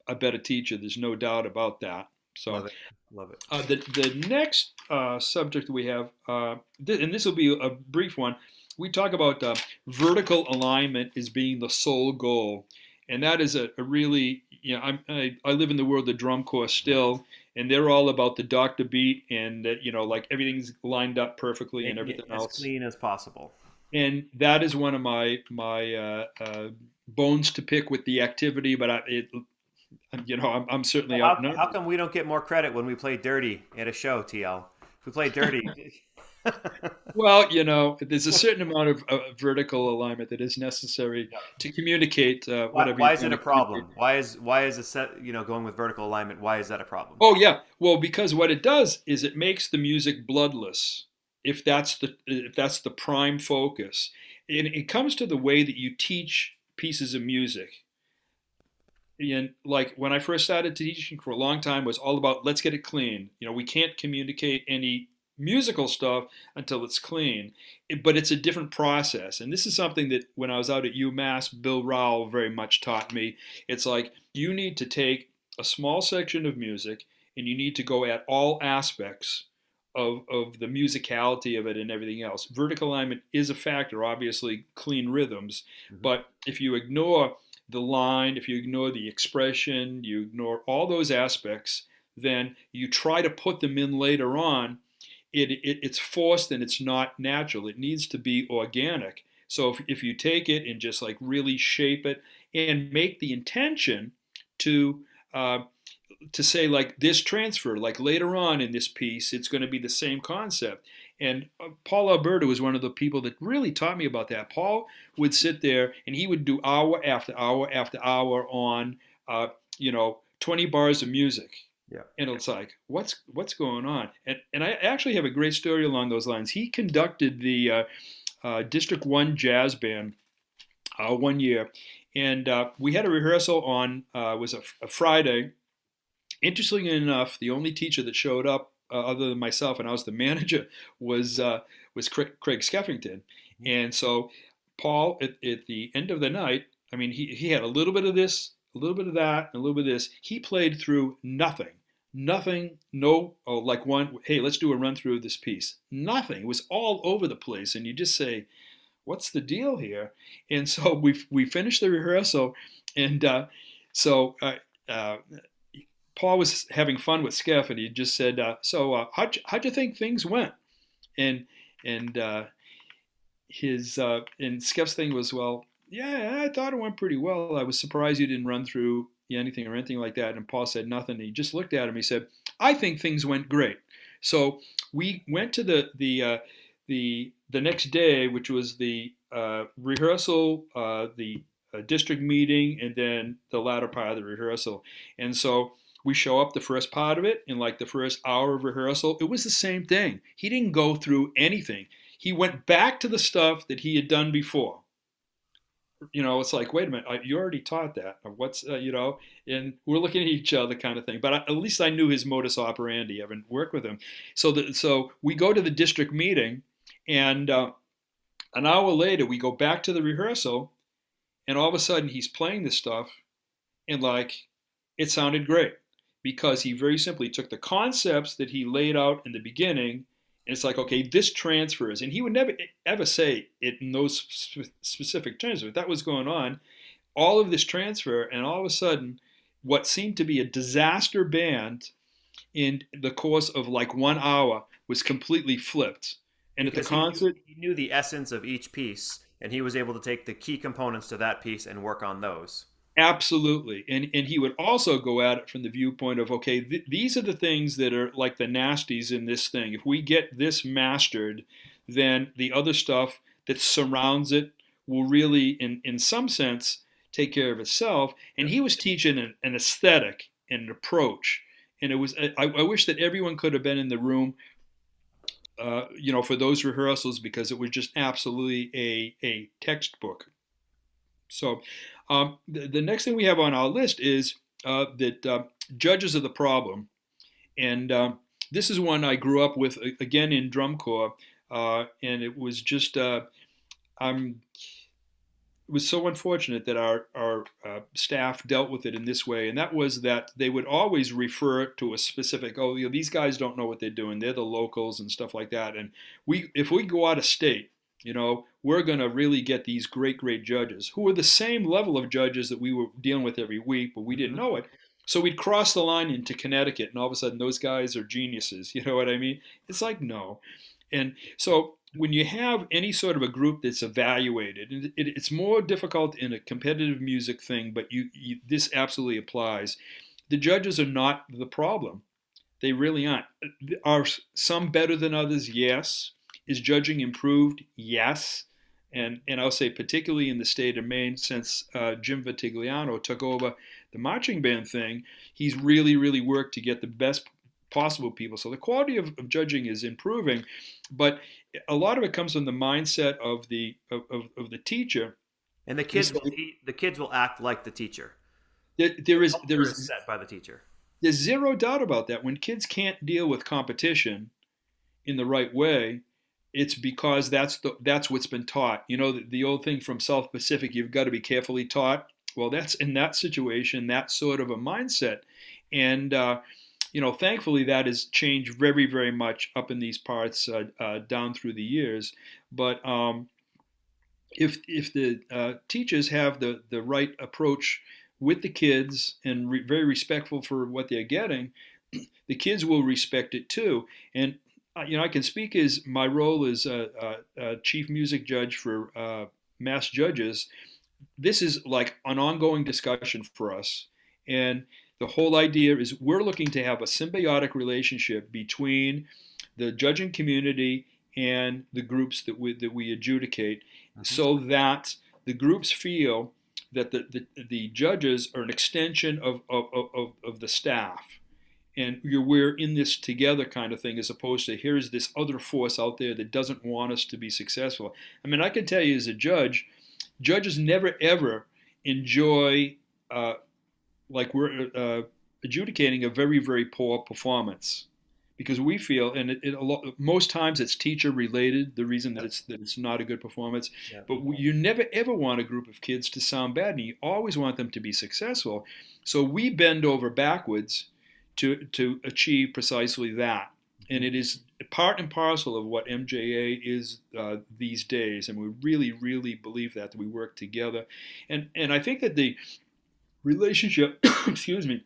a better teacher. There's no doubt about that. So Love it. Love it. the next subject we have, and this will be a brief one. We talk about vertical alignment as being the sole goal, and that is a really, you know, I live in the world of drum corps still, and they're all about the doctor beat and you know, like everything's lined up perfectly and Making it everything as else. clean as possible. And that is one of my bones to pick with the activity, but you know, I'm So certainly how, not. how come we don't get more credit when we play dirty at a show, TL? If we play dirty, Well, you know, there's a certain amount of vertical alignment that is necessary to communicate whatever why you're is it trying a to communicate. problem? Why is a set, going with vertical alignment? Why is that a problem? Oh yeah, well, because what it does is it makes the music bloodless. If that's the prime focus, and it comes to the way that you teach pieces of music. And like when I first started teaching for a long time was all about let's get it clean. You know, we can't communicate any musical stuff until it's clean. But it's a different process. And this is something that when I was out at UMass, Bill Rowell very much taught me. It's like you need to take a small section of music and you need to go at all aspects of the musicality of it and everything else. Vertical alignment is a factor, obviously, clean rhythms. Hmm. But if you ignore the line, if you ignore the expression, you ignore all those aspects, then you try to put them in later on, it's forced and it's not natural. It needs to be organic. So if you take it and just like really shape it and make the intention to uh, to say like this transfer, like later on in this piece, it's going to be the same concept. And Paul Alberta was one of the people that really taught me about that. Paul would sit there and he would do hour after hour after hour on, you know, 20 bars of music. Yeah. And it's like, what's going on? And I actually have a great story along those lines. He conducted the District 1 jazz band 1 year. And we had a rehearsal on, was a Friday. Interestingly enough, the only teacher that showed up, other than myself, and I was the manager, was Craig Skeffington. Mhm. And so Paul, at the end of the night, I mean, he had a little bit of this, a little bit of that, and a little bit of this. He played through nothing. Nothing, no, oh, like one, hey, let's do a run through of this piece. Nothing. It was all over the place. And you just say, what's the deal here? And so we finished the rehearsal, and so Paul was having fun with Skeff, and he just said, how'd you think things went? And and his and Skeff's thing was, well, yeah, I thought it went pretty well. I was surprised you didn't run through anything or anything like that. And Paul said nothing. He just looked at him. He said, I think things went great. So we went to the next day, which was the rehearsal, the district meeting, and then the latter part of the rehearsal. And so we show up the first part of it in like the first hour of rehearsal. It was the same thing. He didn't go through anything. He went back to the stuff that he had done before. It's like, wait a minute, you already taught that. What's, and we're looking at each other kind of thing. But at least I knew his modus operandi, having worked with him. So we go to the district meeting, and an hour later, we go back to the rehearsal, and all of a sudden he's playing this stuff, and like, it sounded great because he very simply took the concepts that he laid out in the beginning, and it's like, okay, this transfers. And he would never ever say it in those specific terms, but that was going on. All of this transfer, and all of a sudden, what seemed to be a disaster band in the course of like 1 hour was completely flipped. And at the Because concert, he knew the essence of each piece, and he was able to take the key components to that piece and work on those. absolutely. And he would also go at it from the viewpoint of, okay, these are the things that are like the nasties in this thing. If we get this mastered, then the other stuff that surrounds it will really, in some sense, take care of itself. And Yep. he was teaching an aesthetic and an approach. And it was, I wish that everyone could have been in the room, for those rehearsals, because it was just absolutely a textbook. So the next thing we have on our list is that judges are the problem. And this is one I grew up with, again, in drum corps. And it was just, I'm it was so unfortunate that our staff dealt with it in this way, and that was that they would always refer to a specific, oh, these guys don't know what they're doing. They're the locals and stuff like that. And if we go out of state, we're going to really get these great, great judges who are the same level of judges that we were dealing with every week, but we didn't Hmm. know it. So we'd cross the line into Connecticut, and all of a sudden those guys are geniuses. You know what I mean? It's like, no. And so when you have any sort of a group that's evaluated, and it's more difficult in a competitive music thing, but this absolutely applies. The judges are not the problem. They really aren't. Are some better than others? Yes. Is judging improved? Yes. And I'll say particularly in the state of Maine, since Jim Vitigliano took over the marching band thing, he's really, really worked to get the best possible people. So the quality of judging is improving, but a lot of it comes from the mindset of the teacher. And the And kids so will the kids will act like the teacher. there The is there culture is is set by the teacher. there's zero doubt about that. When kids can't deal with competition in the right way, it's because that's what's been taught. The old thing from South Pacific, you've got to be carefully taught. Well, that's in that situation, that sort of a mindset. And thankfully that has changed very, very much up in these parts down through the years. But if the teachers have the right approach with the kids and very respectful for what they're getting, the kids will respect it too. And I can speak as my role as a chief music judge for mass judges. This is like an ongoing discussion for us, and the whole idea is we're looking to have a symbiotic relationship between the judging community and the groups that we adjudicate, Hmm. so that the groups feel that the judges are an extension of the staff. and we're in this together kind of thing, as opposed to here's this other force out there that doesn't want us to be successful. I mean, I can tell you as a judge, judges never ever enjoy like we're adjudicating a very, very poor performance, because we feel, and most times it's teacher related, the reason that Yep. it's not a good performance. Yep. But you never ever want a group of kids to sound bad, and you always want them to be successful. So we bend over backwards to achieve precisely that. And it is part and parcel of what MJA is these days, and we really, really believe that we work together. And I think that the relationship, excuse me,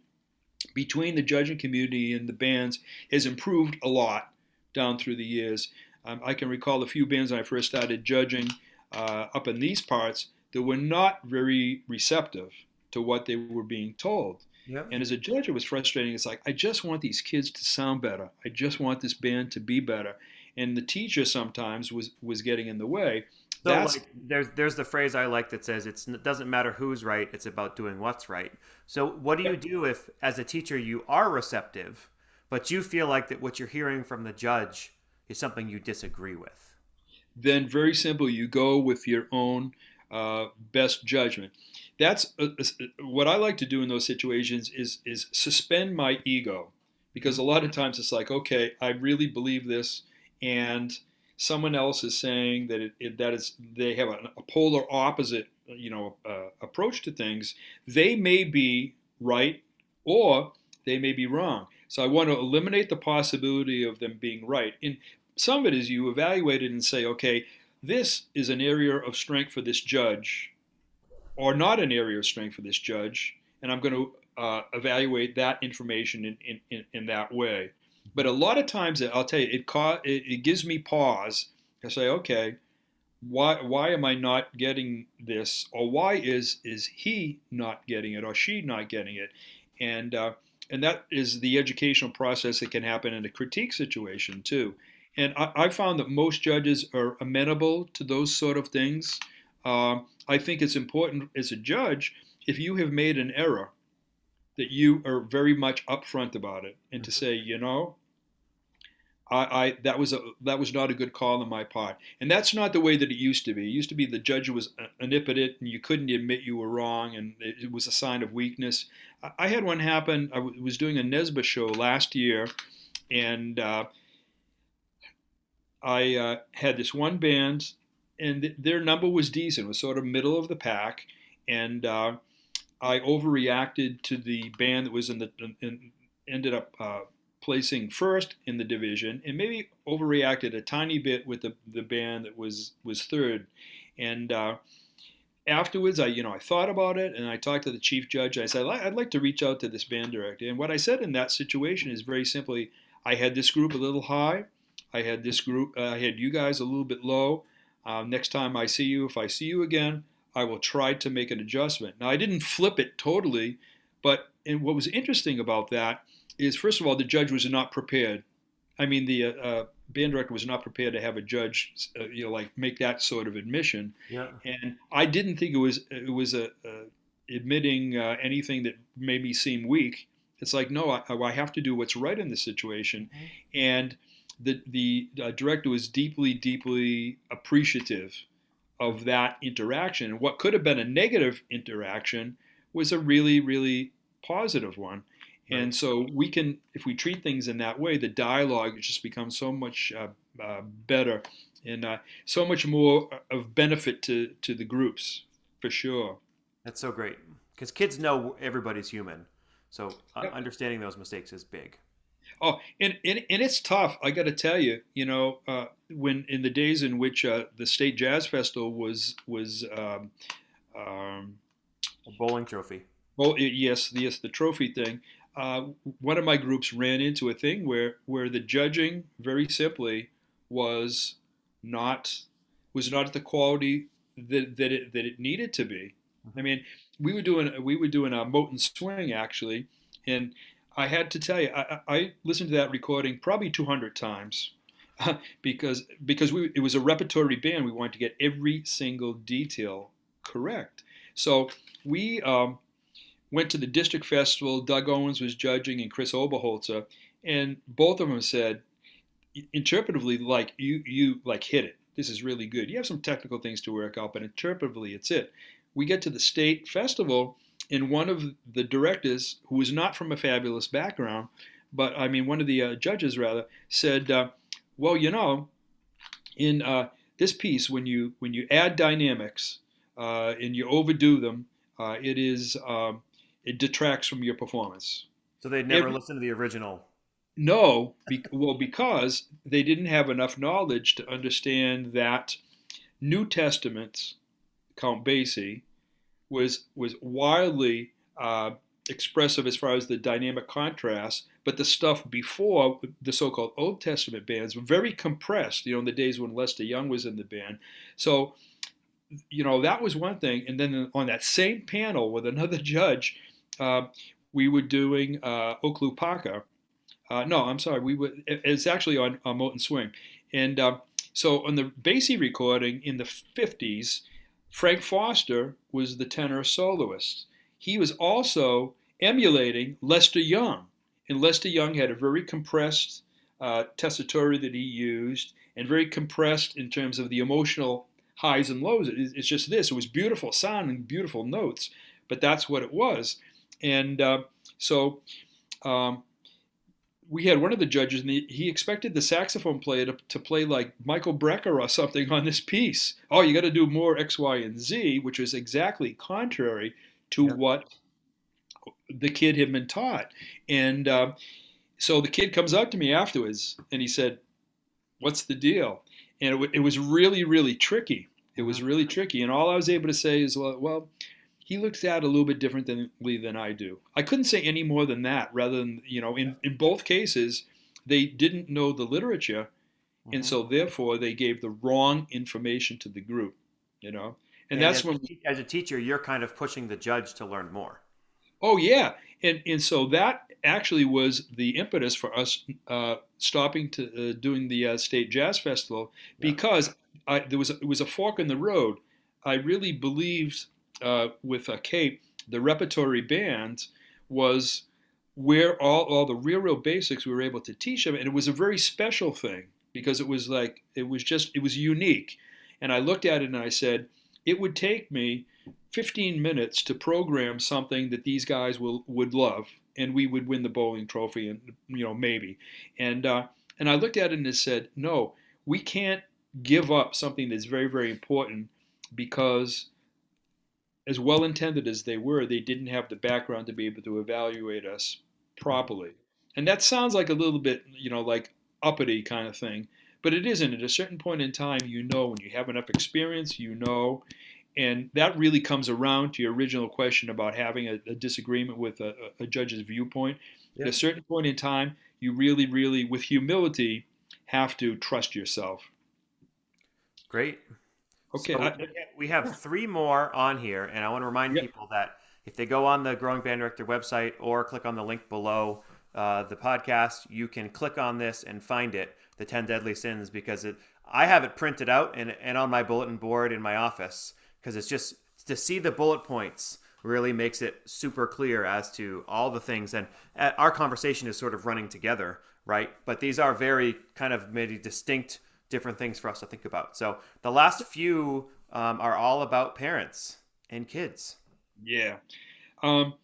between the judging community and the bands has improved a lot down through the years. I can recall a few bands when I first started judging up in these parts that were not very receptive to what they were being told. Yep. And as a judge, it was frustrating. It's like, I just want these kids to sound better. I just want this band to be better. And the teacher sometimes was getting in the way. So That's like there's the phrase I like that says it doesn't matter who's right, it's about doing what's right. So what do you do if as a teacher you are receptive, but you feel like that what you're hearing from the judge is something you disagree with? then very simple. You go with your own best judgment. That's what I like to do in those situations is suspend my ego, because a lot of times it's like, okay, I really believe this, and someone else is saying that that is they have a polar opposite, approach to things. They may be right, or they may be wrong. So I want to eliminate the possibility of them being right. And some of it is you evaluate it and say, okay, this is an area of strength for this judge, or not an area of strength for this judge, and I'm going to evaluate that information in that way. But a lot of times, I'll tell you, it gives me pause. I say, okay, why am I not getting this, or why is he not getting it, or she not getting it, and uh, and that is the educational process that can happen in a critique situation too. And I found that most judges are amenable to those sort of things. I think it's important as a judge, if you have made an error, that you are very much upfront about it, and to Mhm. say, that was not a good call on my part, and that's not the way that it used to be. It used to be the judge was omnipotent, and you couldn't admit you were wrong, and it was a sign of weakness. I had one happen. I was doing a Nesba show last year, and I had this one band, and their number was decent. It was sort of middle of the pack, and I overreacted to the band that was ended up placing first in the division, and maybe overreacted a tiny bit with the band that was third. And afterwards, I thought about it, and I talked to the chief judge. I said, I'd like to reach out to this band director. And what I said in that situation is very simply, I had this group a little high. I had this group. I had you guys a little bit low. Next time I see you, if I see you again, I will try to make an adjustment. Now, I didn't flip it totally, but and what was interesting about that is, first of all, the judge was not prepared. I mean, the band director was not prepared to have a judge, like make that sort of admission. Yeah. And I didn't think it was admitting anything that made me seem weak. It's like, no, I have to do what's right in this situation. Mhm. And the director was deeply, deeply appreciative of that interaction. And what could have been a negative interaction was a really, really positive one. Right. And so we can, if we treat things in that way, the dialogue just becomes so much better, and so much more of benefit to the groups, for sure. That's so great because kids know everybody's human. So Yep. understanding those mistakes is big. Oh, and it's tough. I got to tell you, when in the days in which the state jazz festival was A bowling trophy. well, yes, the trophy thing. Uh, One of my groups ran into a thing where the judging, very simply, was not was not at the quality that it needed to be. I Mhm. mean, we were doing a Moat and Swing, actually, and I had to tell you, I listened to that recording probably 200 times, because it was a repertory band. We wanted to get every single detail correct. So we went to the district festival. Doug Owens was judging and Chris Oberholzer, and both of them said, interpretively, like you like hit it. This is really good. You have some technical things to work out, but interpretively, it's it. We get to the state festival, and one of the directors, who was not from a fabulous background, but I mean, one of the judges rather said, "Well, in this piece, when you add dynamics and you overdo them, it detracts from your performance." So they'd never Every, listened to the original. no, because they didn't have enough knowledge to understand that New Testament's Count Basie was wildly expressive as far as the dynamic contrast, but the stuff before the so-called Old Testament bands were very compressed. In the days when Lester Young was in the band, so that was one thing. And then on that same panel with another judge, we were doing Oklupaka. No, I'm sorry. It's actually on Molten Swing. And so on the Basie recording in the 50s, Frank Foster was the tenor soloist. He was also emulating Lester Young. And Lester Young had a very compressed tessitura that he used, and very compressed in terms of the emotional highs and lows. It's just this. It was beautiful sound and beautiful notes, but that's what it was. And so we had one of the judges, and he expected the saxophone player to play like Michael Brecker or something on this piece. Oh, you got to do more X, Y, and Z, which was exactly contrary to Yeah. what the kid had been taught. And so the kid comes up to me afterwards, and he said, "What's the deal?" And it was really, really tricky. It was Mhm. really tricky. And all I was able to say is, well, he looks at it a little bit differently than I do. I couldn't say any more than that. Rather than, in both cases, they didn't know the literature, and Mhm. so therefore they gave the wrong information to the group. You know, and And that's when, as a teacher, you're kind of pushing the judge to learn more. oh yeah, and so that actually was the impetus for us stopping to doing the state jazz festival, Yeah. because it was a fork in the road. I really believed with Cape, the repertory band was where all the real basics we were able to teach them, and it was a very special thing because it was unique. And I looked at it and I said, it would take me 15 minutes to program something that these guys would love, and we would win the bowling trophy, and maybe. And I looked at it and I said, no, we can't give up something that's very, very important, because as well intended as they were, they didn't have the background to be able to evaluate us Mhm. properly. And that sounds like a little bit, like uppity kind of thing, but it isn't. At a certain point in time, when you have enough experience, and that really comes around to your original question about having a disagreement with a judge's viewpoint. At a Yep. certain point in time, you really, really, with humility, have to trust yourself. Great. Okay, So we have yeah, three more on here, and I want to remind yeah, people that if they go on the Growing Band Director website or click on the link below the podcast, you can click on this and find it, the 10 Deadly Sins, because I have it printed out and on my bulletin board in my office, because it's just to see the bullet points really makes it super clear as to all the things. And our conversation is sort of running together, right? But these are very kind of maybe distinct different things for us to think about. So the last few are all about parents and kids. yeah. Um,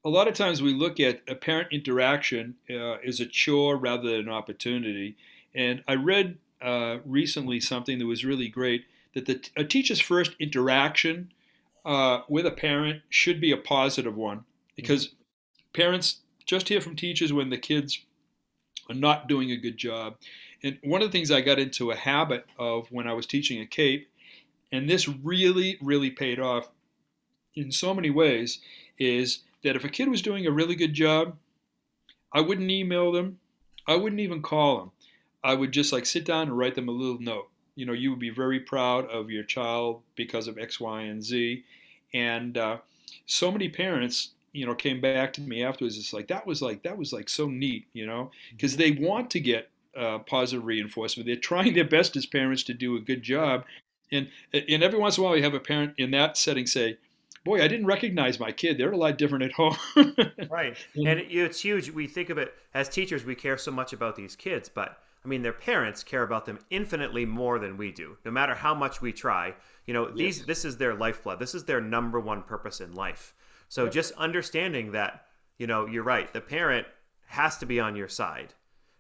a lot of times we look at a parent interaction as a chore rather than an opportunity. And I read recently something that was really great, that a teacher's first interaction with a parent should be a positive one, Mm-hmm. because parents just hear from teachers when the kids are not doing a good job. And one of the things I got into a habit of when I was teaching at Cape, and this really, really paid off in so many ways, is that if a kid was doing a really good job, I wouldn't email them. I wouldn't even call them. I would just like sit down and write them a little note. You would be very proud of your child because of X, Y, and Z. And so many parents, came back to me afterwards. It's like that was like so neat, because they want to get positive reinforcement. They're trying their best as parents to do a good Yep. job. And every once in a while, you have a parent in that setting say, boy, I didn't recognize my kid. They're a lot different at home. Right. And And it's huge. We think of it as teachers, we care so much about these kids, but I mean, their parents care about them infinitely more than we do. No matter how much we try, yes, this is their lifeblood. This is their number one purpose in life. So yep. just understanding that, you're right. The parent has to be on your side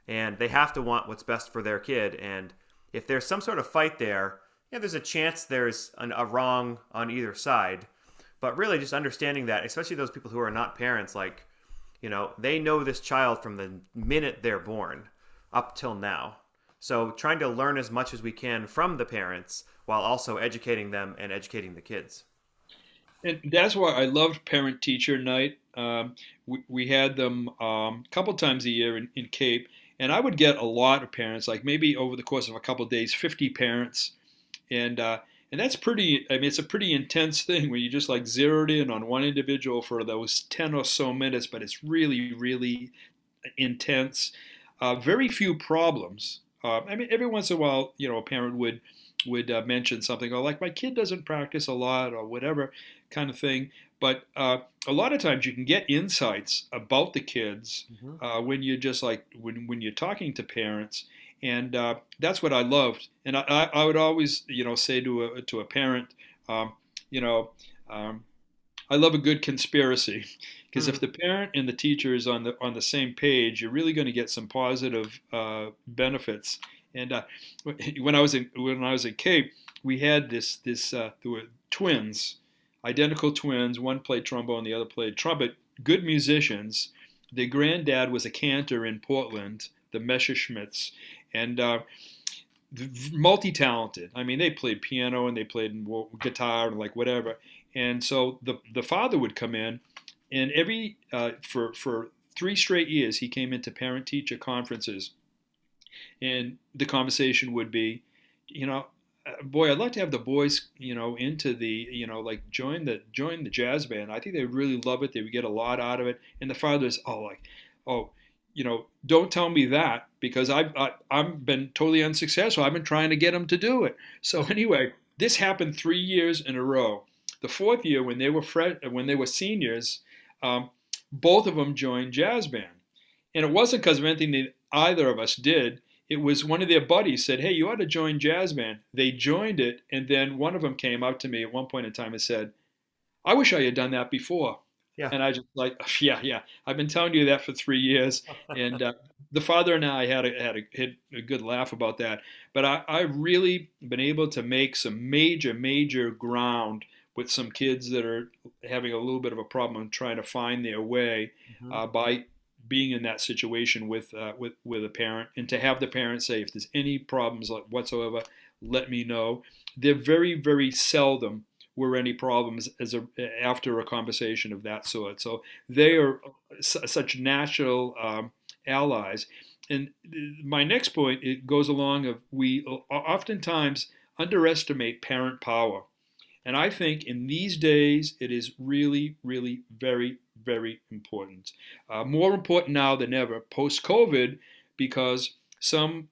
and they have to want what's best for their kid. And if there's some sort of fight there, yeah, there's a chance there's a wrong on either side. But really, just understanding that, especially those people who are not parents, like, they know this child from the minute they're born up till now. So trying to learn as much as we can from the parents while also educating them and educating the kids. And that's why I loved Parent Teacher Night. We had them a couple times a year in Cape, and I would get a lot of parents, like maybe over the course of a couple of days, 50 parents, and that's pretty. I mean, it's a pretty intense thing where you just like zeroed in on one individual for those 10 or so minutes, but it's really, really intense. Very few problems. I mean, every once in a while, a parent would mention something, or like my kid doesn't practice a lot, or whatever kind of thing. But a lot of times you can get insights about the kids Hmm. when you're just like when you're talking to parents, and that's what I loved. And I would always say to a parent, um, you know. Um, I love a good conspiracy because if Hmm. the parent and the teacher is on the same page, you're really going to get some positive benefits. And when I was in Cape, we had there were twins, identical twins. One played trombone, the other played trumpet. Good musicians. Their granddad was a cantor in Portland, the Messerschmitts, and multi-talented. I mean, they played piano and they played guitar and like whatever. And so the father would come in, and every for 3 straight years he came into parent-teacher conferences, and the conversation would be, boy, I'd like to have the boys, into the, like join the jazz band. I think they would really love it. They would get a lot out of it. And the father's, oh, don't tell me that because I've been totally unsuccessful. I've been trying to get them to do it. So anyway, this happened 3 years in a row. The fourth year, when they were seniors, um, both of them joined jazz band, and it wasn't because of anything that either of us did. It was one of their buddies said, "Hey, you ought to join jazz band." They joined it, and then one of them came up to me at one point in time and said, "I wish I had done that before." Yeah. And I just like, yeah, yeah. I've been telling you that for 3 years, and the father and I had a good laugh about that. But I've really been able to make some major, major ground with some kids that are having a little bit of a problem and trying to find their way Hmm. by being in that situation with a parent, and to have the parent say, if there's any problems like whatsoever, let me know. They're very, very seldom were any problems after a conversation of that sort. So they are such natural allies. And my next point, it goes along of we oftentimes underestimate parent power. And I think in these days, it is really, really very, very important. More important now than ever post COVID, because some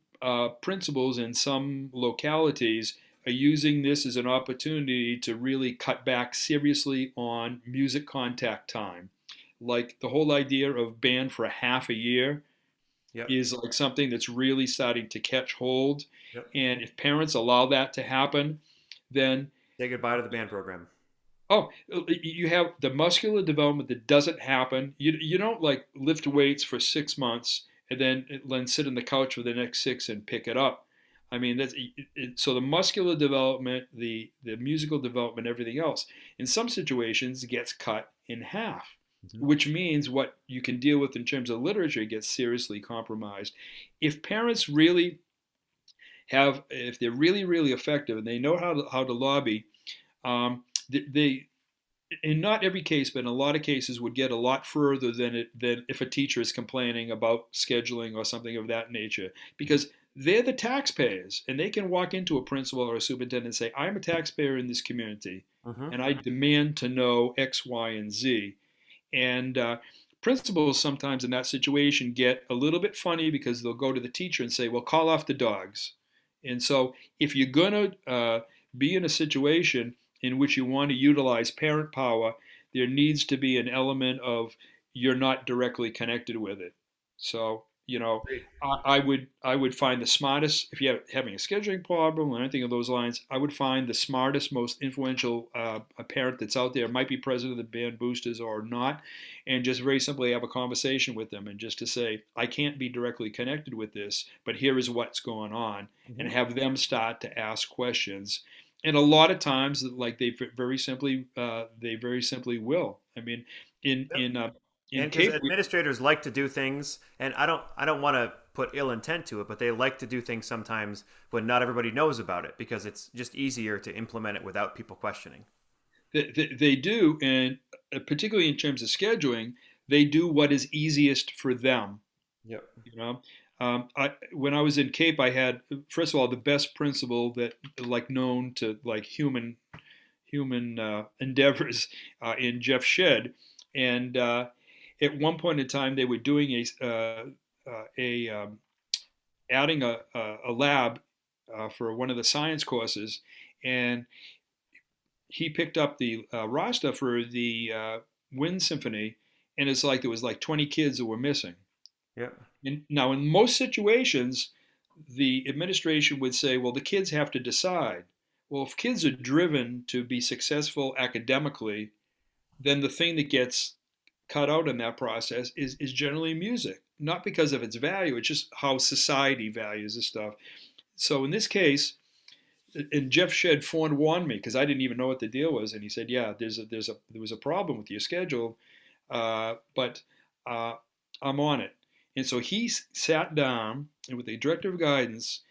principals in some localities are using this as an opportunity to really cut back seriously on music contact time. Like the whole idea of band for a half a year Yep. is like something that's really starting to catch hold. Yep. And if parents allow that to happen, then Say goodbye to the band program. oh, you have the muscular development that doesn't happen. You don't like lift weights for 6 months and then sit on the couch for the next six and pick it up. I mean, so the muscular development, the musical development, everything else, in some situations gets cut in half, Hmm. which means what you can deal with in terms of literature gets seriously compromised. If parents really if they're really, really effective and they know how to lobby, they in not every case, but in a lot of cases, would get a lot further than if a teacher is complaining about scheduling or something of that nature, because they're the taxpayers and they can walk into a principal or a superintendent and say, "I'm a taxpayer in this community, Hmm. and I demand to know X, Y, and Z." And principals sometimes in that situation get a little bit funny because they'll go to the teacher and say, "Well, call off the dogs." And so if you're going to be in a situation in which you want to utilize parent power, there needs to be an element of you're not directly connected with it. So, Agreed. I would find the smartest, if you're having a scheduling problem or anything of those lines, I would find the smartest, most influential a parent that's out there, might be president of the band boosters or not, and just very simply have a conversation with them and just to say, I can't be directly connected with this, but here is what's going on, and Hmm. have them start to ask questions. And a lot of times, like they very simply will. I mean, in Yep. in uh, in And because Cape, administrators like to do things, and I don't want to put ill intent to it, but they like to do things sometimes when not everybody knows about it because it's just easier to implement it without people questioning. they do, and particularly in terms of scheduling, they do what is easiest for them. Yep. You know, when I was in Cape, I had, first of all, the best principal that like known to like human endeavors in Jeff Shedd, and at one point in time they were doing a adding a lab for one of the science courses, and he picked up the roster for the Wind Symphony, and it's like there was like 20 kids that were missing. Yep. And now, in most situations, the administration would say, well, the kids have to decide. Well, if kids are driven to be successful academically, then the thing that gets cut out in that process is generally music. Not because of its value, it's just how society values this stuff. So in this case, and Jeff Shedd forewarned me because I didn't even know what the deal was, and he said, "Yeah, there was a problem with your schedule, but uh, I'm on it." And so he sat down and, with the director of guidance,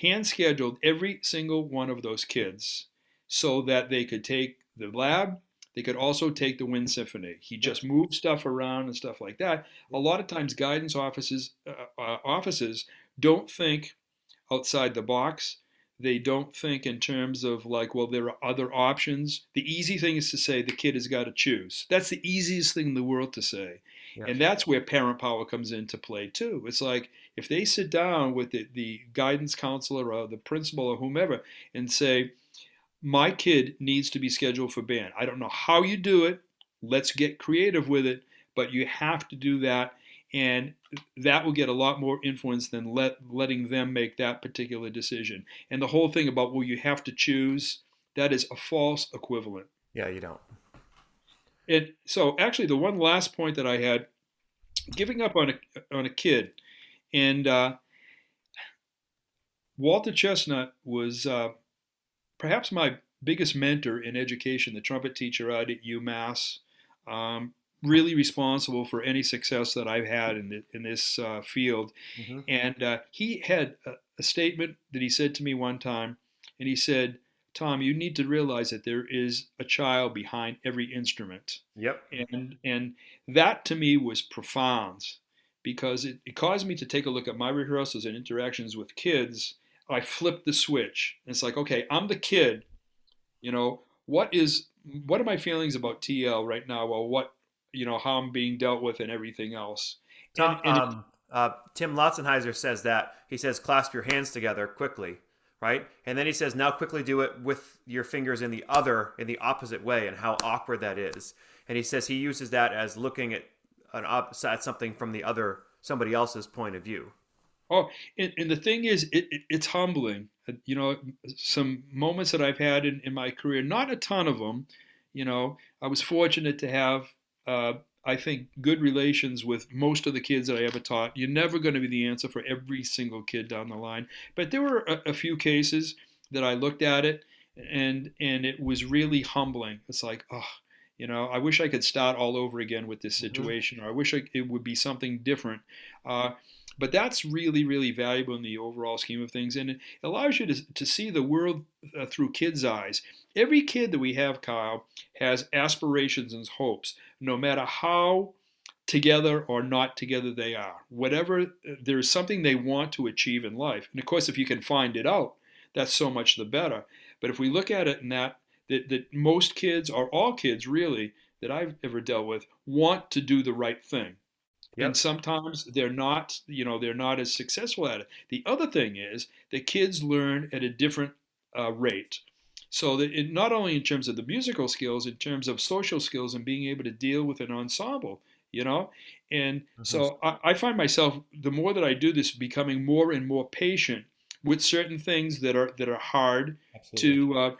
hand scheduled every single one of those kids so that they could take the lab. They could also take the Wind Symphony. He Yep. just moved stuff around and stuff like that. A lot of times, guidance offices don't think outside the box. They don't think in terms of like, well, there are other options. The easy thing is to say the kid has got to choose. That's the easiest thing in the world to say. Yep. And that's where parent power comes into play too. It's like if they sit down with the guidance counselor or the principal or whomever and say, my kid needs to be scheduled for band. I don't know how you do it. Let's get creative with it, but you have to do that. And that will get a lot more influence than letting them make that particular decision. And the whole thing about, well, you have to choose, that is a false equivalent. Yeah, you don't. And so, actually, the one last point that I had, giving up on a kid, and Walter Chestnut was perhaps my biggest mentor in education, the trumpet teacher out at UMass, really responsible for any success that I've had in this field. Hmm. And he had a statement that he said to me one time, and he said, Tom, you need to realize that there is a child behind every instrument. Yep. And that to me was profound because it caused me to take a look at my rehearsals and interactions with kids. I flipped the switch. It's like, okay, I'm the kid. What are my feelings about TL right now? Well, how I'm being dealt with and everything else. Tom, And Tim Lotzenheiser says that. He says, clasp your hands together quickly, right? And then he says, now quickly do it with your fingers in the opposite way, and how awkward that is. And he says he uses that as looking at at something from somebody else's point of view. Oh, and the thing is, it's humbling. Some moments that I've had in my career, not a ton of them. I was fortunate to have, I think, good relations with most of the kids that I ever taught. You're never going to be the answer for every single kid down the line, but there were a few cases that I looked at it, and it was really humbling. It's like, oh, I wish I could start all over again with this Hmm. situation, or I wish it would be something different. Uh, but that's really, really valuable in the overall scheme of things, and it allows you to see the world through kids' eyes. Every kid that we have, Kyle, has aspirations and hopes, no matter how together or not together they are. Whatever, there is something they want to achieve in life. And of course, if you can find it out, that's so much the better. But if we look at it in that most kids, or all kids really, that I've ever dealt with, want to do the right thing. And Yep. sometimes they're not as successful at it. The other thing is that kids learn at a different rate. So that not only in terms of the musical skills, in terms of social skills and being able to deal with an ensemble, you know. And Hmm. so I find myself, the more that I do this, becoming more and more patient with certain things that are hard Absolutely.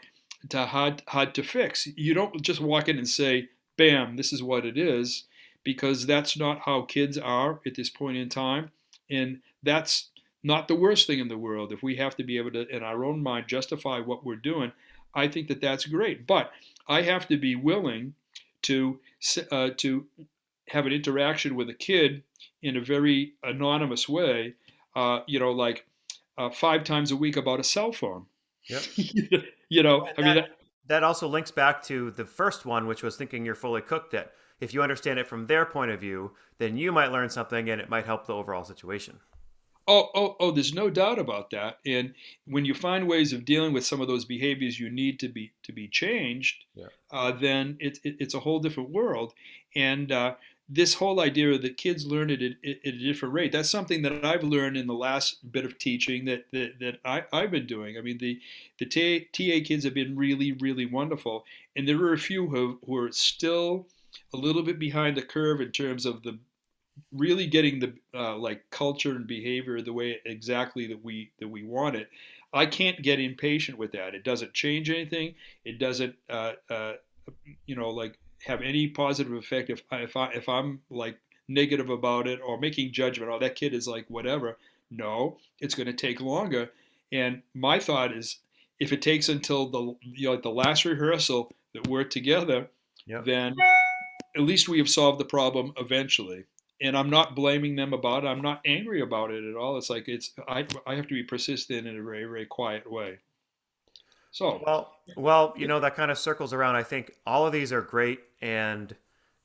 to to fix. You don't just walk in and say, "Bam, this is what it is," because that's not how kids are at this point in time, and that's not the worst thing in the world. If we have to be able to, in our own mind, justify what we're doing, I think that that's great. But I have to be willing to have an interaction with a kid in a very anonymous way, like 5 times a week about a cell phone. Yep. Well, I and mean, that also links back to the first one, which was thinking you're fully cooked. That if you understand it from their point of view, then you might learn something, and it might help the overall situation. oh, there's no doubt about that. And when you find ways of dealing with some of those behaviors you need to be changed, Yeah. then it's a whole different world. And this whole idea that kids learn it at a different rate, that's something that I've learned in the last bit of teaching that I've been doing. I mean, the TA kids have been really, really wonderful. And there are a few who are still a little bit behind the curve in terms of the really getting the like culture and behavior the way exactly that we want it. I can't get impatient with that. It doesn't change anything. It doesn't like have any positive effect if I'm like negative about it or making judgment. Oh, that kid is like whatever. No, it's going to take longer. And my thought is, if it takes until like the last rehearsal that we're together, Yep. then at least we have solved the problem eventually. And I'm not blaming them about it. I'm not angry about it at all. It's like I have to be persistent in a very, very quiet way. So Well, that kind of circles around. I think all of these are great, and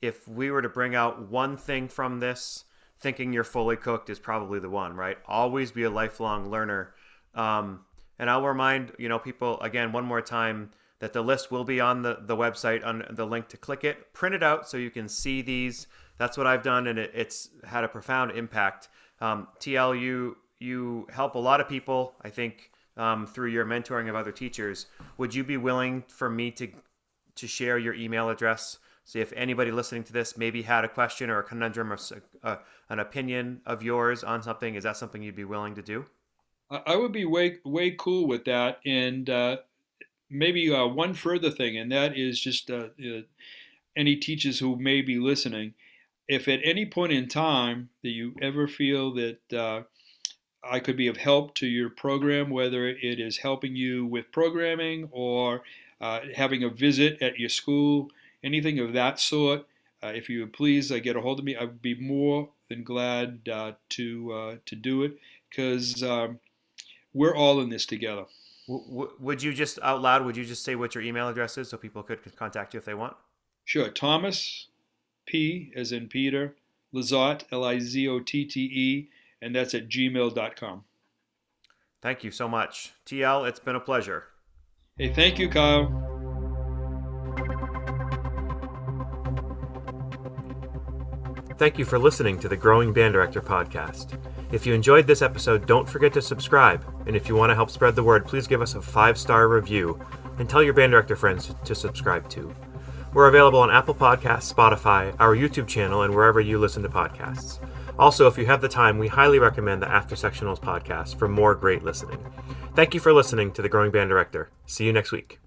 if we were to bring out one thing from this, thinking you're fully cooked is probably the one, right? Always be a lifelong learner. And I'll remind people again one more time that the list will be on the website on the link to click it, print it out so you can see these. That's what I've done, and it's had a profound impact. TL, you help a lot of people, I think, through your mentoring of other teachers. Would you be willing for me to share your email address? So if anybody listening to this maybe had a question or a conundrum or an opinion of yours on something, is that something you'd be willing to do? I would be way cool with that. And maybe one further thing, and that is just any teachers who may be listening. If at any point in time that you ever feel that I could be of help to your program, whether it is helping you with programming or having a visit at your school, anything of that sort. If you would please get a hold of me, I would be more than glad to do it, because we're all in this together. Would you just out loud? Would you just say what your email address is so people could contact you if they want? Sure, Thomas P as in Peter, Lizotte, Lizotte, and that's at gmail.com. Thank you so much, TL. It's been a pleasure. Hey, thank you, Kyle. Thank you for listening to the Growing Band Director podcast. If you enjoyed this episode, don't forget to subscribe. And if you want to help spread the word, please give us a 5-star review and tell your band director friends to subscribe too. We're available on Apple Podcasts, Spotify, our YouTube channel, and wherever you listen to podcasts. Also, if you have the time, we highly recommend the After Sectionals podcast for more great listening. Thank you for listening to the Growing Band Director. See you next week.